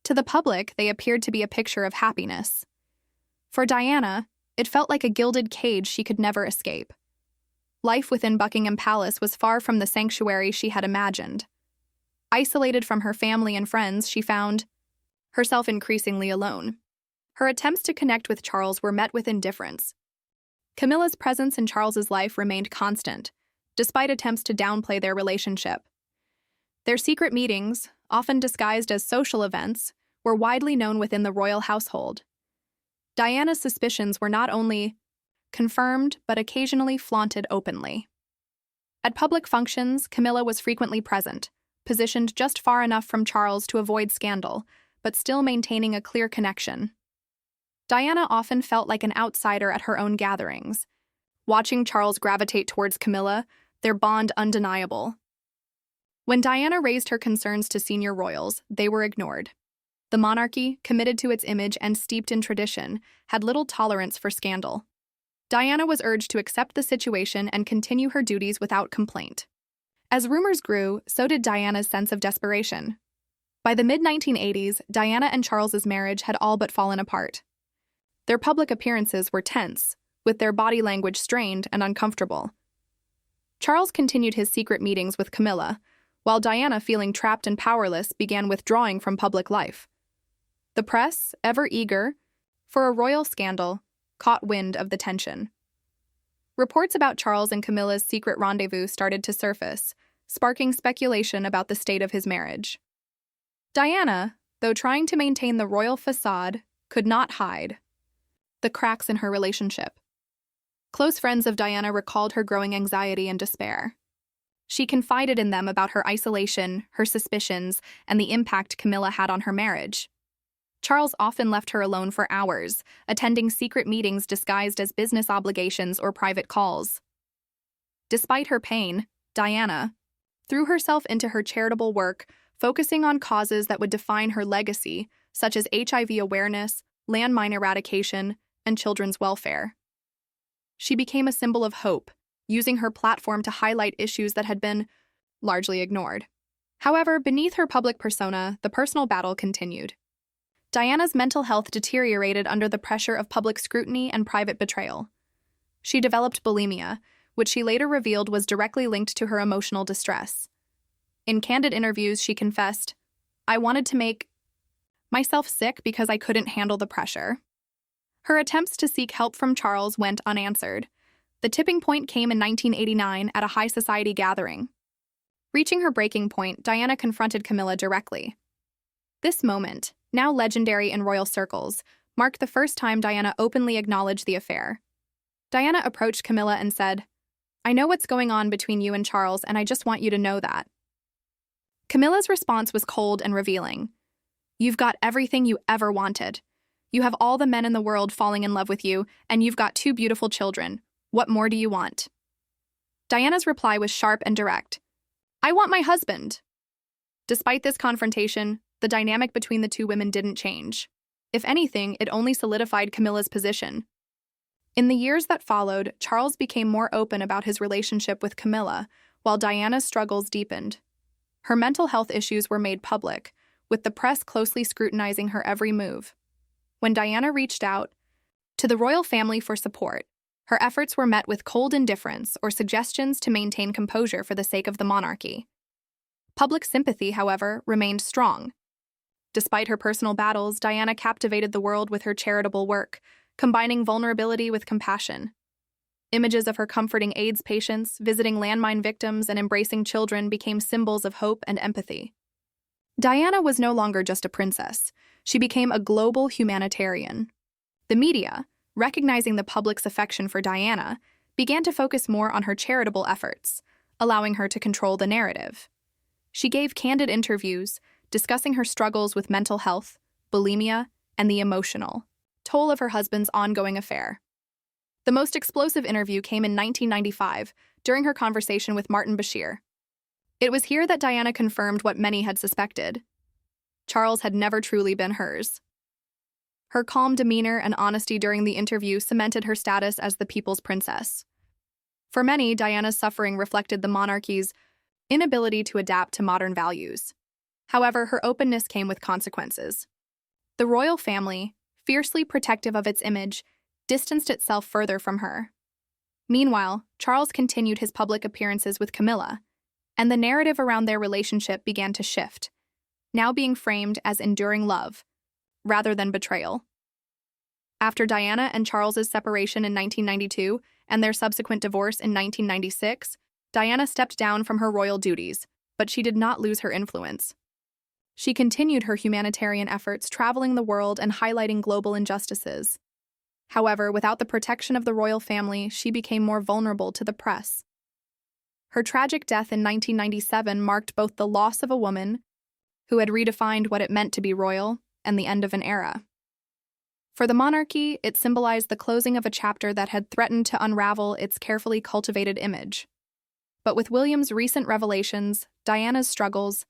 To the public, they appeared to be a picture of happiness. For Diana, it felt like a gilded cage she could never escape. Life within Buckingham Palace was far from the sanctuary she had imagined. Isolated from her family and friends, she found herself increasingly alone. Her attempts to connect with Charles were met with indifference. Camilla's presence in Charles's life remained constant, despite attempts to downplay their relationship. Their secret meetings, often disguised as social events, were widely known within the royal household. Diana's suspicions were not only confirmed but occasionally flaunted openly. At public functions, Camilla was frequently present, positioned just far enough from Charles to avoid scandal, but still maintaining a clear connection. Diana often felt like an outsider at her own gatherings. Watching Charles gravitate towards Camilla, their bond undeniable. When Diana raised her concerns to senior royals, they were ignored. The monarchy, committed to its image and steeped in tradition, had little tolerance for scandal. Diana was urged to accept the situation and continue her duties without complaint. As rumors grew, so did Diana's sense of desperation. By the mid-1980s, Diana and Charles's marriage had all but fallen apart. Their public appearances were tense, with their body language strained and uncomfortable. Charles continued his secret meetings with Camilla, while Diana, feeling trapped and powerless, began withdrawing from public life. The press, ever eager for a royal scandal, caught wind of the tension. Reports about Charles and Camilla's secret rendezvous started to surface, sparking speculation about the state of his marriage. Diana, though trying to maintain the royal facade, could not hide the cracks in her relationship. Close friends of Diana recalled her growing anxiety and despair. She confided in them about her isolation, her suspicions, and the impact Camilla had on her marriage. Charles often left her alone for hours, attending secret meetings disguised as business obligations or private calls. Despite her pain, Diana threw herself into her charitable work, focusing on causes that would define her legacy, such as HIV awareness, landmine eradication, and children's welfare. She became a symbol of hope, using her platform to highlight issues that had been largely ignored. However, beneath her public persona, the personal battle continued. Diana's mental health deteriorated under the pressure of public scrutiny and private betrayal. She developed bulimia, which she later revealed was directly linked to her emotional distress. In candid interviews, she confessed, "I wanted to make myself sick because I couldn't handle the pressure." Her attempts to seek help from Charles went unanswered. The tipping point came in 1989 at a high society gathering. Reaching her breaking point, Diana confronted Camilla directly. This moment, now legendary in royal circles, marked the first time Diana openly acknowledged the affair. Diana approached Camilla and said, "I know what's going on between you and Charles, and I just want you to know that." Camilla's response was cold and revealing. "You've got everything you ever wanted. You have all the men in the world falling in love with you, and you've got 2 beautiful children. What more do you want?" Diana's reply was sharp and direct. "I want my husband." Despite this confrontation, the dynamic between the two women didn't change. If anything, it only solidified Camilla's position. In the years that followed, Charles became more open about his relationship with Camilla, while Diana's struggles deepened. Her mental health issues were made public, with the press closely scrutinizing her every move. When Diana reached out to the royal family for support, her efforts were met with cold indifference or suggestions to maintain composure for the sake of the monarchy. Public sympathy, however, remained strong. Despite her personal battles, Diana captivated the world with her charitable work, combining vulnerability with compassion. Images of her comforting AIDS patients, visiting landmine victims, and embracing children became symbols of hope and empathy. Diana was no longer just a princess. She became a global humanitarian. The media, recognizing the public's affection for Diana, began to focus more on her charitable efforts, allowing her to control the narrative. She gave candid interviews, discussing her struggles with mental health, bulimia, and the emotional toll of her husband's ongoing affair. The most explosive interview came in 1995, during her conversation with Martin Bashir. It was here that Diana confirmed what many had suspected. Charles had never truly been hers. Her calm demeanor and honesty during the interview cemented her status as the people's princess. For many, Diana's suffering reflected the monarchy's inability to adapt to modern values. However, her openness came with consequences. The royal family, fiercely protective of its image, distanced itself further from her. Meanwhile, Charles continued his public appearances with Camilla, and the narrative around their relationship began to shift, now being framed as enduring love, rather than betrayal. After Diana and Charles's separation in 1992 and their subsequent divorce in 1996, Diana stepped down from her royal duties, but she did not lose her influence. She continued her humanitarian efforts, traveling the world and highlighting global injustices. However, without the protection of the royal family, she became more vulnerable to the press. Her tragic death in 1997 marked both the loss of a woman who had redefined what it meant to be royal and the end of an era. For the monarchy, it symbolized the closing of a chapter that had threatened to unravel its carefully cultivated image. But with William's recent revelations, Diana's struggles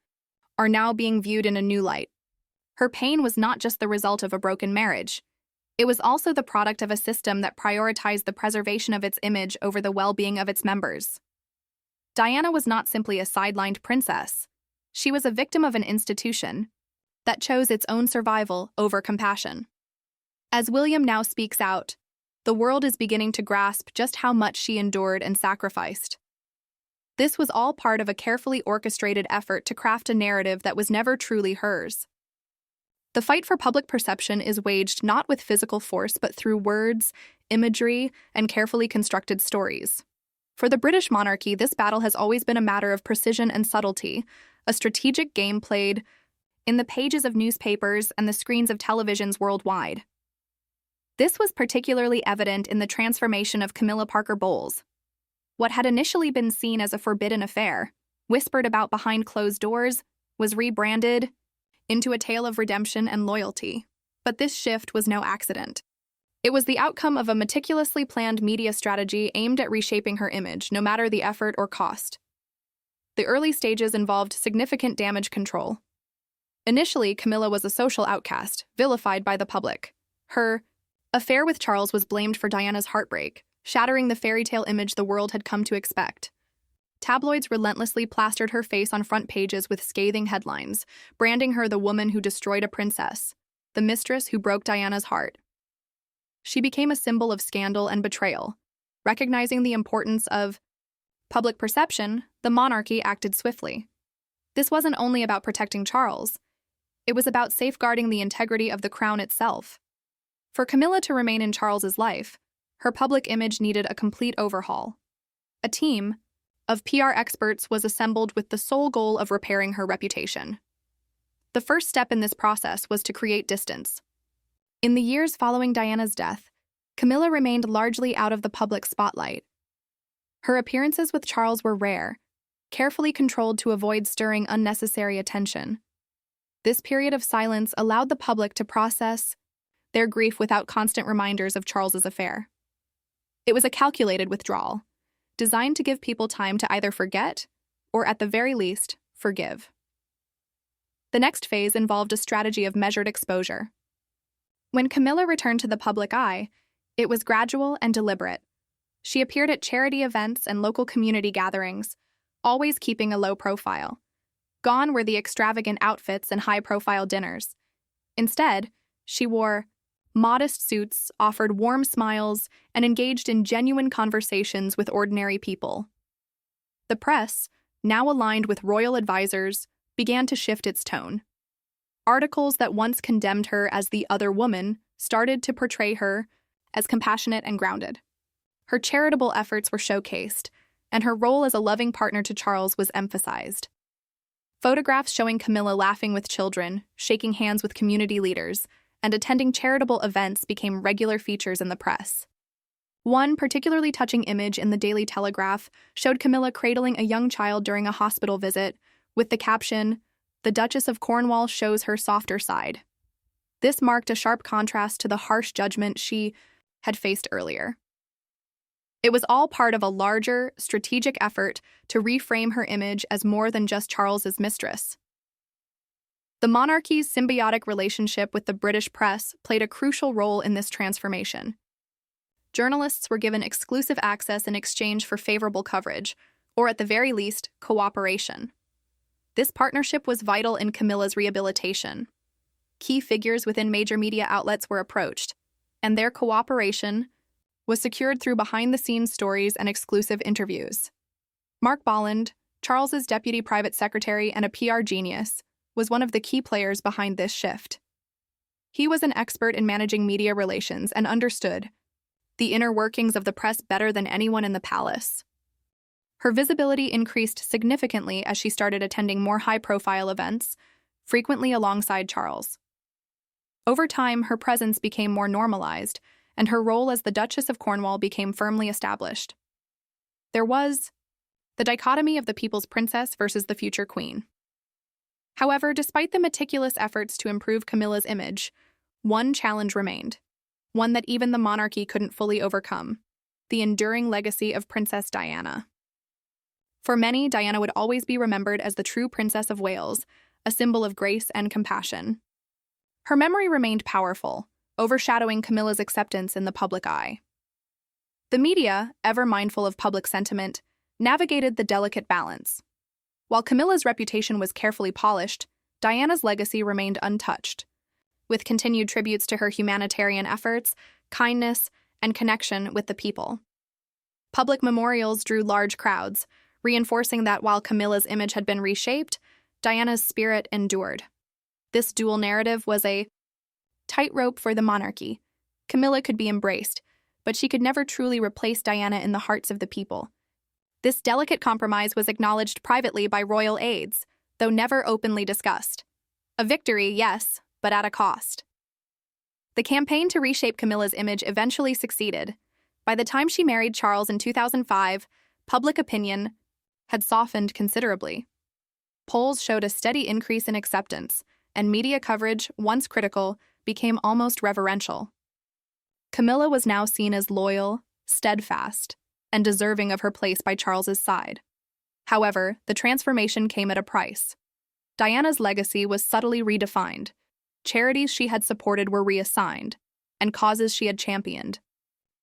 are now being viewed in a new light. Her pain was not just the result of a broken marriage. It was also the product of a system that prioritized the preservation of its image over the well-being of its members. Diana was not simply a sidelined princess. She was a victim of an institution that chose its own survival over compassion. As William now speaks out, the world is beginning to grasp just how much she endured and sacrificed. This was all part of a carefully orchestrated effort to craft a narrative that was never truly hers. The fight for public perception is waged not with physical force but through words, imagery, and carefully constructed stories. For the British monarchy, this battle has always been a matter of precision and subtlety, a strategic game played in the pages of newspapers and the screens of televisions worldwide. This was particularly evident in the transformation of Camilla Parker Bowles. What had initially been seen as a forbidden affair, whispered about behind closed doors, was rebranded into a tale of redemption and loyalty. But this shift was no accident. It was the outcome of a meticulously planned media strategy aimed at reshaping her image, no matter the effort or cost. The early stages involved significant damage control. Initially, Camilla was a social outcast, vilified by the public. Her affair with Charles was blamed for Diana's heartbreak, shattering the fairy tale image the world had come to expect. Tabloids relentlessly plastered her face on front pages with scathing headlines, branding her the woman who destroyed a princess, the mistress who broke Diana's heart. She became a symbol of scandal and betrayal. Recognizing the importance of public perception, the monarchy acted swiftly. This wasn't only about protecting Charles. It was about safeguarding the integrity of the crown itself. For Camilla to remain in Charles's life, her public image needed a complete overhaul. A team of PR experts was assembled with the sole goal of repairing her reputation. The first step in this process was to create distance. In the years following Diana's death, Camilla remained largely out of the public spotlight. Her appearances with Charles were rare, carefully controlled to avoid stirring unnecessary attention. This period of silence allowed the public to process their grief without constant reminders of Charles's affair. It was a calculated withdrawal, designed to give people time to either forget or, at the very least, forgive. The next phase involved a strategy of measured exposure. When Camilla returned to the public eye, it was gradual and deliberate. She appeared at charity events and local community gatherings, always keeping a low profile. Gone were the extravagant outfits and high-profile dinners. Instead, she wore modest suits, offered warm smiles, and engaged in genuine conversations with ordinary people. The press, now aligned with royal advisors, began to shift its tone. Articles that once condemned her as the other woman started to portray her as compassionate and grounded. Her charitable efforts were showcased, and her role as a loving partner to Charles was emphasized. Photographs showing Camilla laughing with children, shaking hands with community leaders, and attending charitable events became regular features in the press. One particularly touching image in the Daily Telegraph showed Camilla cradling a young child during a hospital visit, with the caption, "The Duchess of Cornwall shows her softer side." This marked a sharp contrast to the harsh judgment she had faced earlier. It was all part of a larger, strategic effort to reframe her image as more than just Charles's mistress. The monarchy's symbiotic relationship with the British press played a crucial role in this transformation. Journalists were given exclusive access in exchange for favorable coverage, or at the very least, cooperation. This partnership was vital in Camilla's rehabilitation. Key figures within major media outlets were approached, and their cooperation was secured through behind-the-scenes stories and exclusive interviews. Mark Bolland, Charles's deputy private secretary and a PR genius, was one of the key players behind this shift. He was an expert in managing media relations and understood the inner workings of the press better than anyone in the palace. Her visibility increased significantly as she started attending more high-profile events, frequently alongside Charles. Over time, her presence became more normalized, and her role as the Duchess of Cornwall became firmly established. There was the dichotomy of the people's princess versus the future queen. However, despite the meticulous efforts to improve Camilla's image, one challenge remained, one that even the monarchy couldn't fully overcome: the enduring legacy of Princess Diana. For many, Diana would always be remembered as the true Princess of Wales, a symbol of grace and compassion. Her memory remained powerful, overshadowing Camilla's acceptance in the public eye. The media, ever mindful of public sentiment, navigated the delicate balance. While Camilla's reputation was carefully polished, Diana's legacy remained untouched, with continued tributes to her humanitarian efforts, kindness, and connection with the people. Public memorials drew large crowds, reinforcing that while Camilla's image had been reshaped, Diana's spirit endured. This dual narrative was a tightrope for the monarchy. Camilla could be embraced, but she could never truly replace Diana in the hearts of the people. This delicate compromise was acknowledged privately by royal aides, though never openly discussed. A victory, yes, but at a cost. The campaign to reshape Camilla's image eventually succeeded. By the time she married Charles in 2005, public opinion had softened considerably. Polls showed a steady increase in acceptance, and media coverage, once critical, became almost reverential. Camilla was now seen as loyal, steadfast, and deserving of her place by Charles's side. However, the transformation came at a price. Diana's legacy was subtly redefined. Charities she had supported were reassigned, and causes she had championed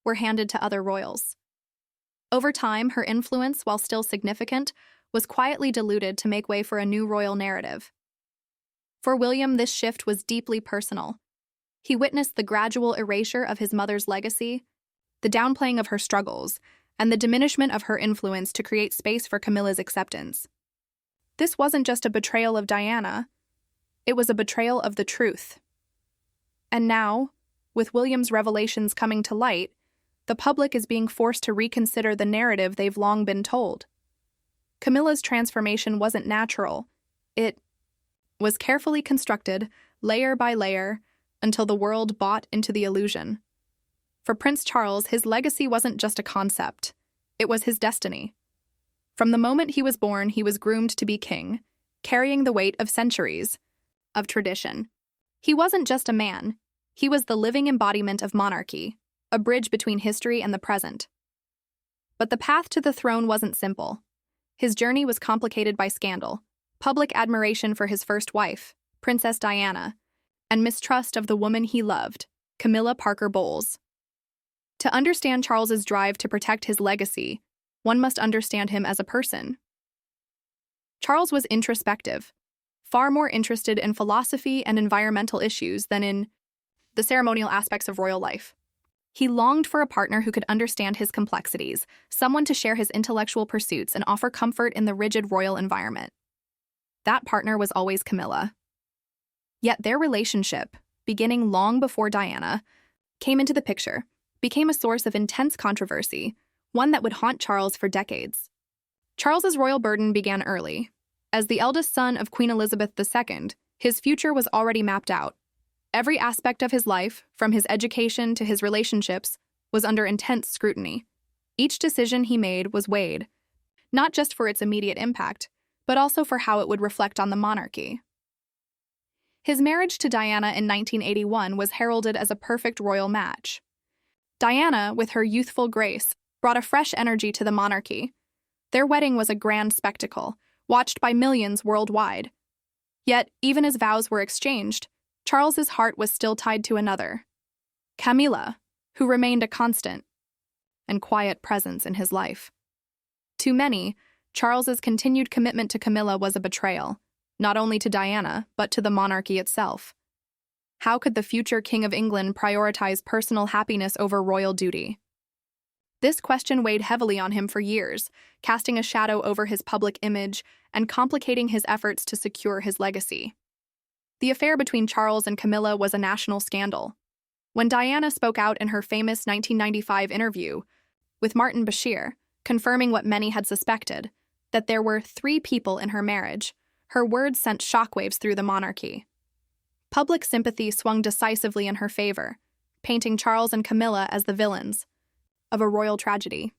were handed to other royals. Over time, her influence, while still significant, was quietly diluted to make way for a new royal narrative. For William, this shift was deeply personal. He witnessed the gradual erasure of his mother's legacy, the downplaying of her struggles, and the diminishment of her influence to create space for Camilla's acceptance. This wasn't just a betrayal of Diana, it was a betrayal of the truth. And now, with William's revelations coming to light, the public is being forced to reconsider the narrative they've long been told. Camilla's transformation wasn't natural. It was carefully constructed, layer by layer, until the world bought into the illusion. For Prince Charles, his legacy wasn't just a concept. It was his destiny. From the moment he was born, he was groomed to be king, carrying the weight of centuries of tradition. He wasn't just a man. He was the living embodiment of monarchy, a bridge between history and the present. But the path to the throne wasn't simple. His journey was complicated by scandal, public admiration for his first wife, Princess Diana, and mistrust of the woman he loved, Camilla Parker Bowles. To understand Charles's drive to protect his legacy, one must understand him as a person. Charles was introspective, far more interested in philosophy and environmental issues than in the ceremonial aspects of royal life. He longed for a partner who could understand his complexities, someone to share his intellectual pursuits and offer comfort in the rigid royal environment. That partner was always Camilla. Yet their relationship, beginning long before Diana came into the picture, became a source of intense controversy, one that would haunt Charles for decades. Charles's royal burden began early. As the eldest son of Queen Elizabeth II, his future was already mapped out. Every aspect of his life, from his education to his relationships, was under intense scrutiny. Each decision he made was weighed, not just for its immediate impact, but also for how it would reflect on the monarchy. His marriage to Diana in 1981 was heralded as a perfect royal match. Diana, with her youthful grace, brought a fresh energy to the monarchy. Their wedding was a grand spectacle, watched by millions worldwide. Yet, even as vows were exchanged, Charles's heart was still tied to another, Camilla, who remained a constant and quiet presence in his life. To many, Charles's continued commitment to Camilla was a betrayal, not only to Diana, but to the monarchy itself. How could the future King of England prioritize personal happiness over royal duty? This question weighed heavily on him for years, casting a shadow over his public image and complicating his efforts to secure his legacy. The affair between Charles and Camilla was a national scandal. When Diana spoke out in her famous 1995 interview with Martin Bashir, confirming what many had suspected, that there were 3 people in her marriage, her words sent shockwaves through the monarchy. Public sympathy swung decisively in her favor, painting Charles and Camilla as the villains of a royal tragedy.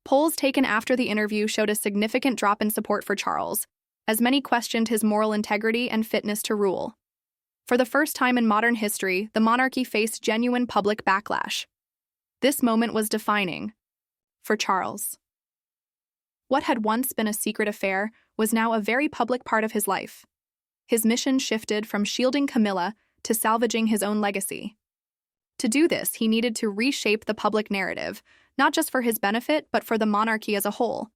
Polls taken after the interview showed a significant drop in support for Charles, as many questioned his moral integrity and fitness to rule. For the first time in modern history, the monarchy faced genuine public backlash. This moment was defining for Charles. What had once been a secret affair was now a very public part of his life. His mission shifted from shielding Camilla to salvaging his own legacy. To do this, he needed to reshape the public narrative, not just for his benefit, but for the monarchy as a whole.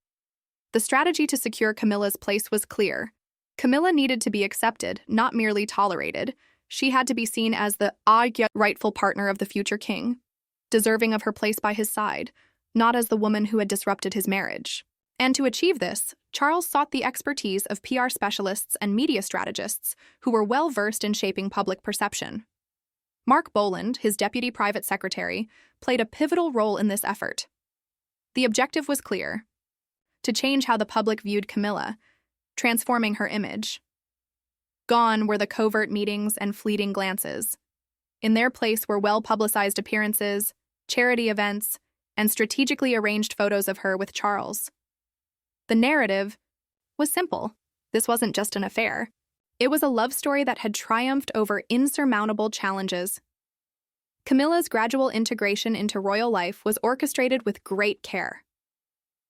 The strategy to secure Camilla's place was clear. Camilla needed to be accepted, not merely tolerated. She had to be seen as the rightful partner of the future king, deserving of her place by his side, not as the woman who had disrupted his marriage. And to achieve this, Charles sought the expertise of PR specialists and media strategists who were well-versed in shaping public perception. Mark Boland, his deputy private secretary, played a pivotal role in this effort. The objective was clear: to change how the public viewed Camilla, transforming her image. Gone were the covert meetings and fleeting glances. In their place were well-publicized appearances, charity events, and strategically arranged photos of her with Charles. The narrative was simple. This wasn't just an affair. It was a love story that had triumphed over insurmountable challenges. Camilla's gradual integration into royal life was orchestrated with great care.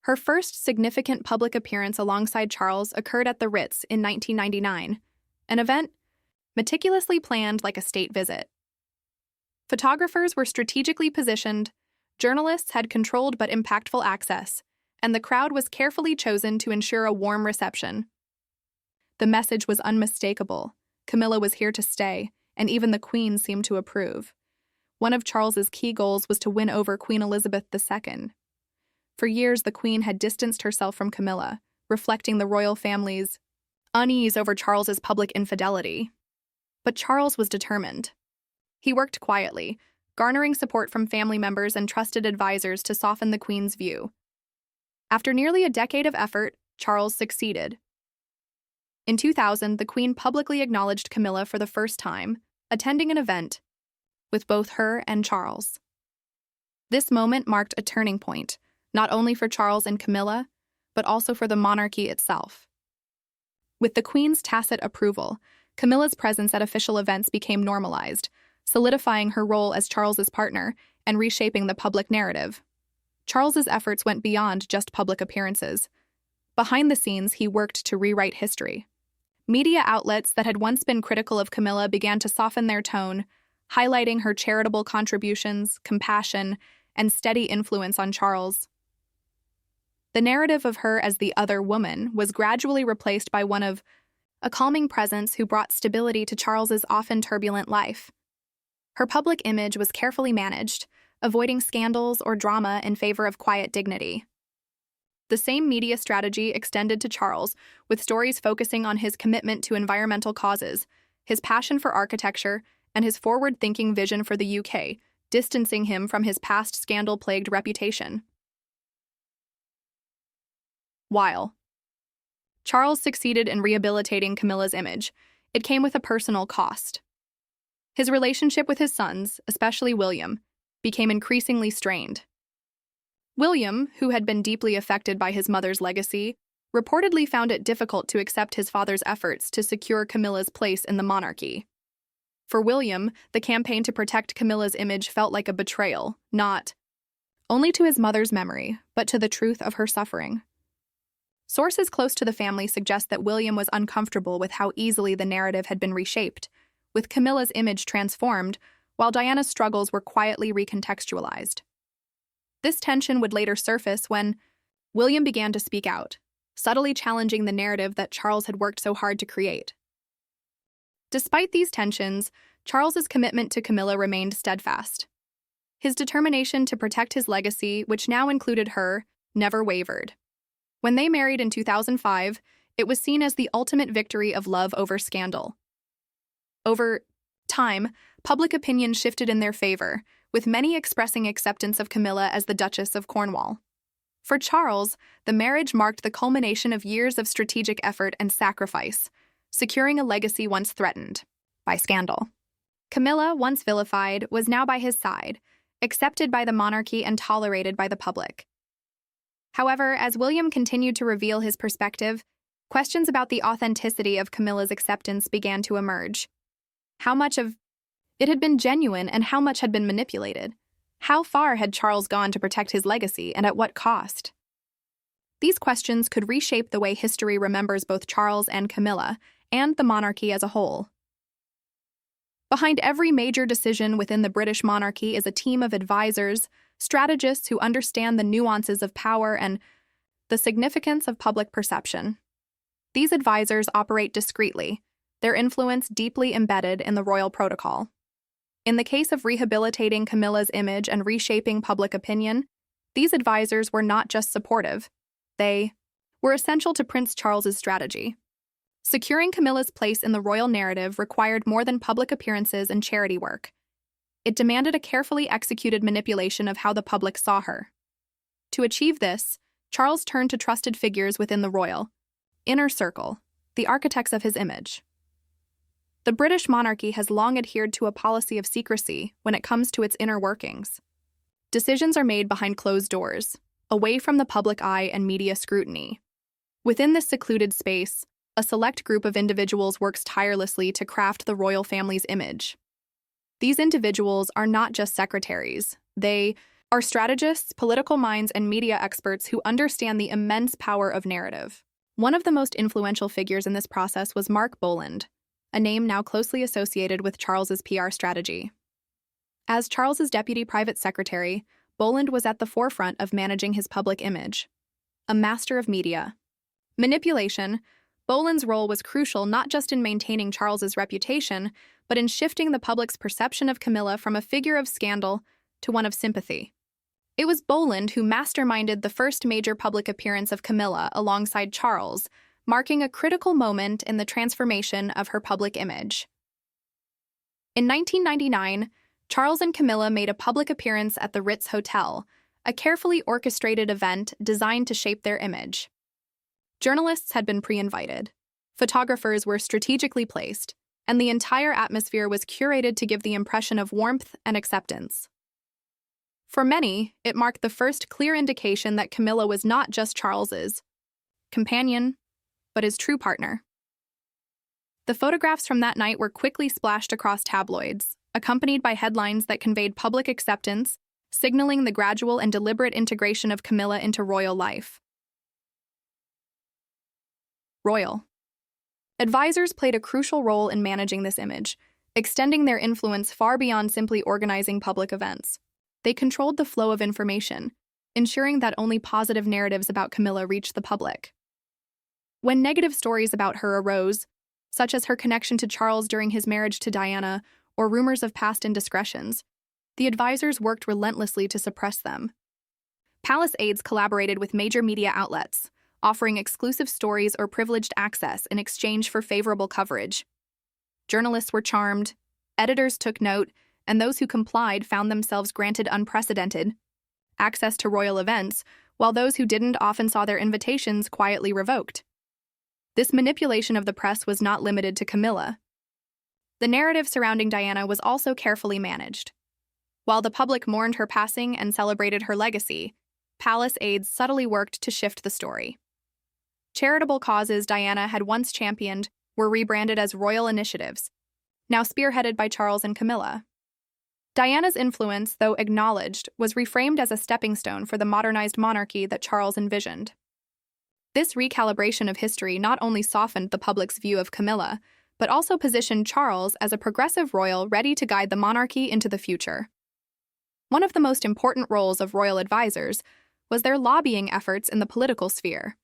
Her first significant public appearance alongside Charles occurred at the Ritz in 1999, an event meticulously planned like a state visit. Photographers were strategically positioned, journalists had controlled but impactful access, and the crowd was carefully chosen to ensure a warm reception. The message was unmistakable. Camilla was here to stay, and even the Queen seemed to approve. One of Charles's key goals was to win over Queen Elizabeth II. For years, the Queen had distanced herself from Camilla, reflecting the royal family's unease over Charles's public infidelity. But Charles was determined. He worked quietly, garnering support from family members and trusted advisors to soften the Queen's view. After nearly a decade of effort, Charles succeeded. In 2000, the Queen publicly acknowledged Camilla for the first time, attending an event with both her and Charles. This moment marked a turning point, not only for Charles and Camilla, but also for the monarchy itself. With the Queen's tacit approval, Camilla's presence at official events became normalized, solidifying her role as Charles's partner and reshaping the public narrative. Charles's efforts went beyond just public appearances. Behind the scenes, he worked to rewrite history. Media outlets that had once been critical of Camilla began to soften their tone, highlighting her charitable contributions, compassion, and steady influence on Charles. The narrative of her as the other woman was gradually replaced by one of a calming presence who brought stability to Charles's often turbulent life. Her public image was carefully managed, avoiding scandals or drama in favor of quiet dignity. The same media strategy extended to Charles, with stories focusing on his commitment to environmental causes, his passion for architecture, and his forward-thinking vision for the UK, distancing him from his past scandal-plagued reputation. While Charles succeeded in rehabilitating Camilla's image, it came with a personal cost. His relationship with his sons, especially William, became increasingly strained. William, who had been deeply affected by his mother's legacy, reportedly found it difficult to accept his father's efforts to secure Camilla's place in the monarchy. For William, the campaign to protect Camilla's image felt like a betrayal, not only to his mother's memory, but to the truth of her suffering. Sources close to the family suggest that William was uncomfortable with how easily the narrative had been reshaped, with Camilla's image transformed, while Diana's struggles were quietly recontextualized. This tension would later surface when William began to speak out, subtly challenging the narrative that Charles had worked so hard to create. Despite these tensions, Charles's commitment to Camilla remained steadfast. His determination to protect his legacy, which now included her, never wavered. When they married in 2005, it was seen as the ultimate victory of love over scandal. Over time, public opinion shifted in their favor, with many expressing acceptance of Camilla as the Duchess of Cornwall. For Charles, the marriage marked the culmination of years of strategic effort and sacrifice, securing a legacy once threatened by scandal. Camilla, once vilified, was now by his side, accepted by the monarchy and tolerated by the public. However, as William continued to reveal his perspective, questions about the authenticity of Camilla's acceptance began to emerge. How much of it had been genuine and how much had been manipulated? How far had Charles gone to protect his legacy, and at what cost? These questions could reshape the way history remembers both Charles and Camilla, and the monarchy as a whole. Behind every major decision within the British monarchy is a team of advisors, strategists who understand the nuances of power and the significance of public perception. These advisors operate discreetly, their influence deeply embedded in the royal protocol. In the case of rehabilitating Camilla's image and reshaping public opinion, these advisors were not just supportive. They were essential to Prince Charles's strategy. Securing Camilla's place in the royal narrative required more than public appearances and charity work. It demanded a carefully executed manipulation of how the public saw her. To achieve this, Charles turned to trusted figures within the royal inner circle, the architects of his image. The British monarchy has long adhered to a policy of secrecy when it comes to its inner workings. Decisions are made behind closed doors, away from the public eye and media scrutiny. Within this secluded space, a select group of individuals works tirelessly to craft the royal family's image. These individuals are not just secretaries. They are strategists, political minds, and media experts who understand the immense power of narrative. One of the most influential figures in this process was Mark Boland, a name now closely associated with Charles's PR strategy. As Charles's deputy private secretary, Boland was at the forefront of managing his public image. A master of media manipulation, Boland's role was crucial not just in maintaining Charles's reputation, but in shifting the public's perception of Camilla from a figure of scandal to one of sympathy. It was Boland who masterminded the first major public appearance of Camilla alongside Charles, marking a critical moment in the transformation of her public image. In 1999, Charles and Camilla made a public appearance at the Ritz Hotel, a carefully orchestrated event designed to shape their image. Journalists had been pre-invited, photographers were strategically placed, and the entire atmosphere was curated to give the impression of warmth and acceptance. For many, it marked the first clear indication that Camilla was not just Charles's companion, but his true partner. The photographs from that night were quickly splashed across tabloids, accompanied by headlines that conveyed public acceptance, signaling the gradual and deliberate integration of Camilla into royal life. Royal advisors played a crucial role in managing this image, extending their influence far beyond simply organizing public events. They controlled the flow of information, ensuring that only positive narratives about Camilla reached the public. When negative stories about her arose, such as her connection to Charles during his marriage to Diana or rumors of past indiscretions, the advisors worked relentlessly to suppress them. Palace aides collaborated with major media outlets, offering exclusive stories or privileged access in exchange for favorable coverage. Journalists were charmed, editors took note, and those who complied found themselves granted unprecedented access to royal events, while those who didn't often saw their invitations quietly revoked. This manipulation of the press was not limited to Camilla. The narrative surrounding Diana was also carefully managed. While the public mourned her passing and celebrated her legacy, palace aides subtly worked to shift the story. Charitable causes Diana had once championed were rebranded as royal initiatives, now spearheaded by Charles and Camilla. Diana's influence, though acknowledged, was reframed as a stepping stone for the modernized monarchy that Charles envisioned. This recalibration of history not only softened the public's view of Camilla, but also positioned Charles as a progressive royal ready to guide the monarchy into the future. One of the most important roles of royal advisors was their lobbying efforts in the political sphere.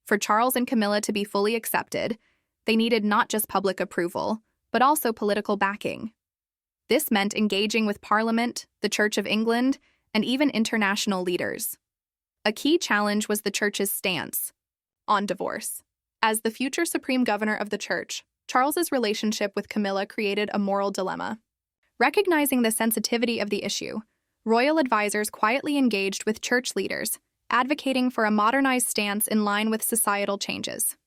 For Charles and Camilla to be fully accepted, they needed not just public approval, but also political backing. This meant engaging with Parliament, the Church of England, and even international leaders. A key challenge was the Church's stance on divorce. As the future supreme governor of the Church, Charles's relationship with Camilla created a moral dilemma. Recognizing the sensitivity of the issue, royal advisors quietly engaged with church leaders, advocating for a modernized stance in line with societal changes.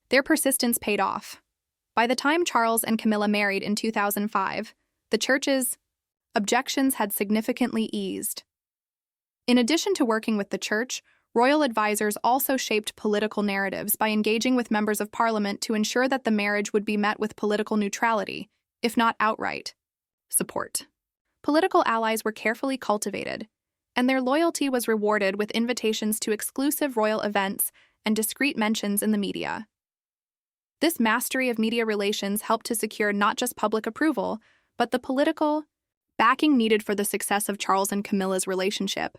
Their persistence paid off. By the time Charles and Camilla married in 2005, the Church's objections had significantly eased. In addition to working with the Church, royal advisors also shaped political narratives by engaging with members of Parliament to ensure that the marriage would be met with political neutrality, if not outright support. Political allies were carefully cultivated, and their loyalty was rewarded with invitations to exclusive royal events and discreet mentions in the media. This mastery of media relations helped to secure not just public approval, but the political backing needed for the success of Charles and Camilla's relationship.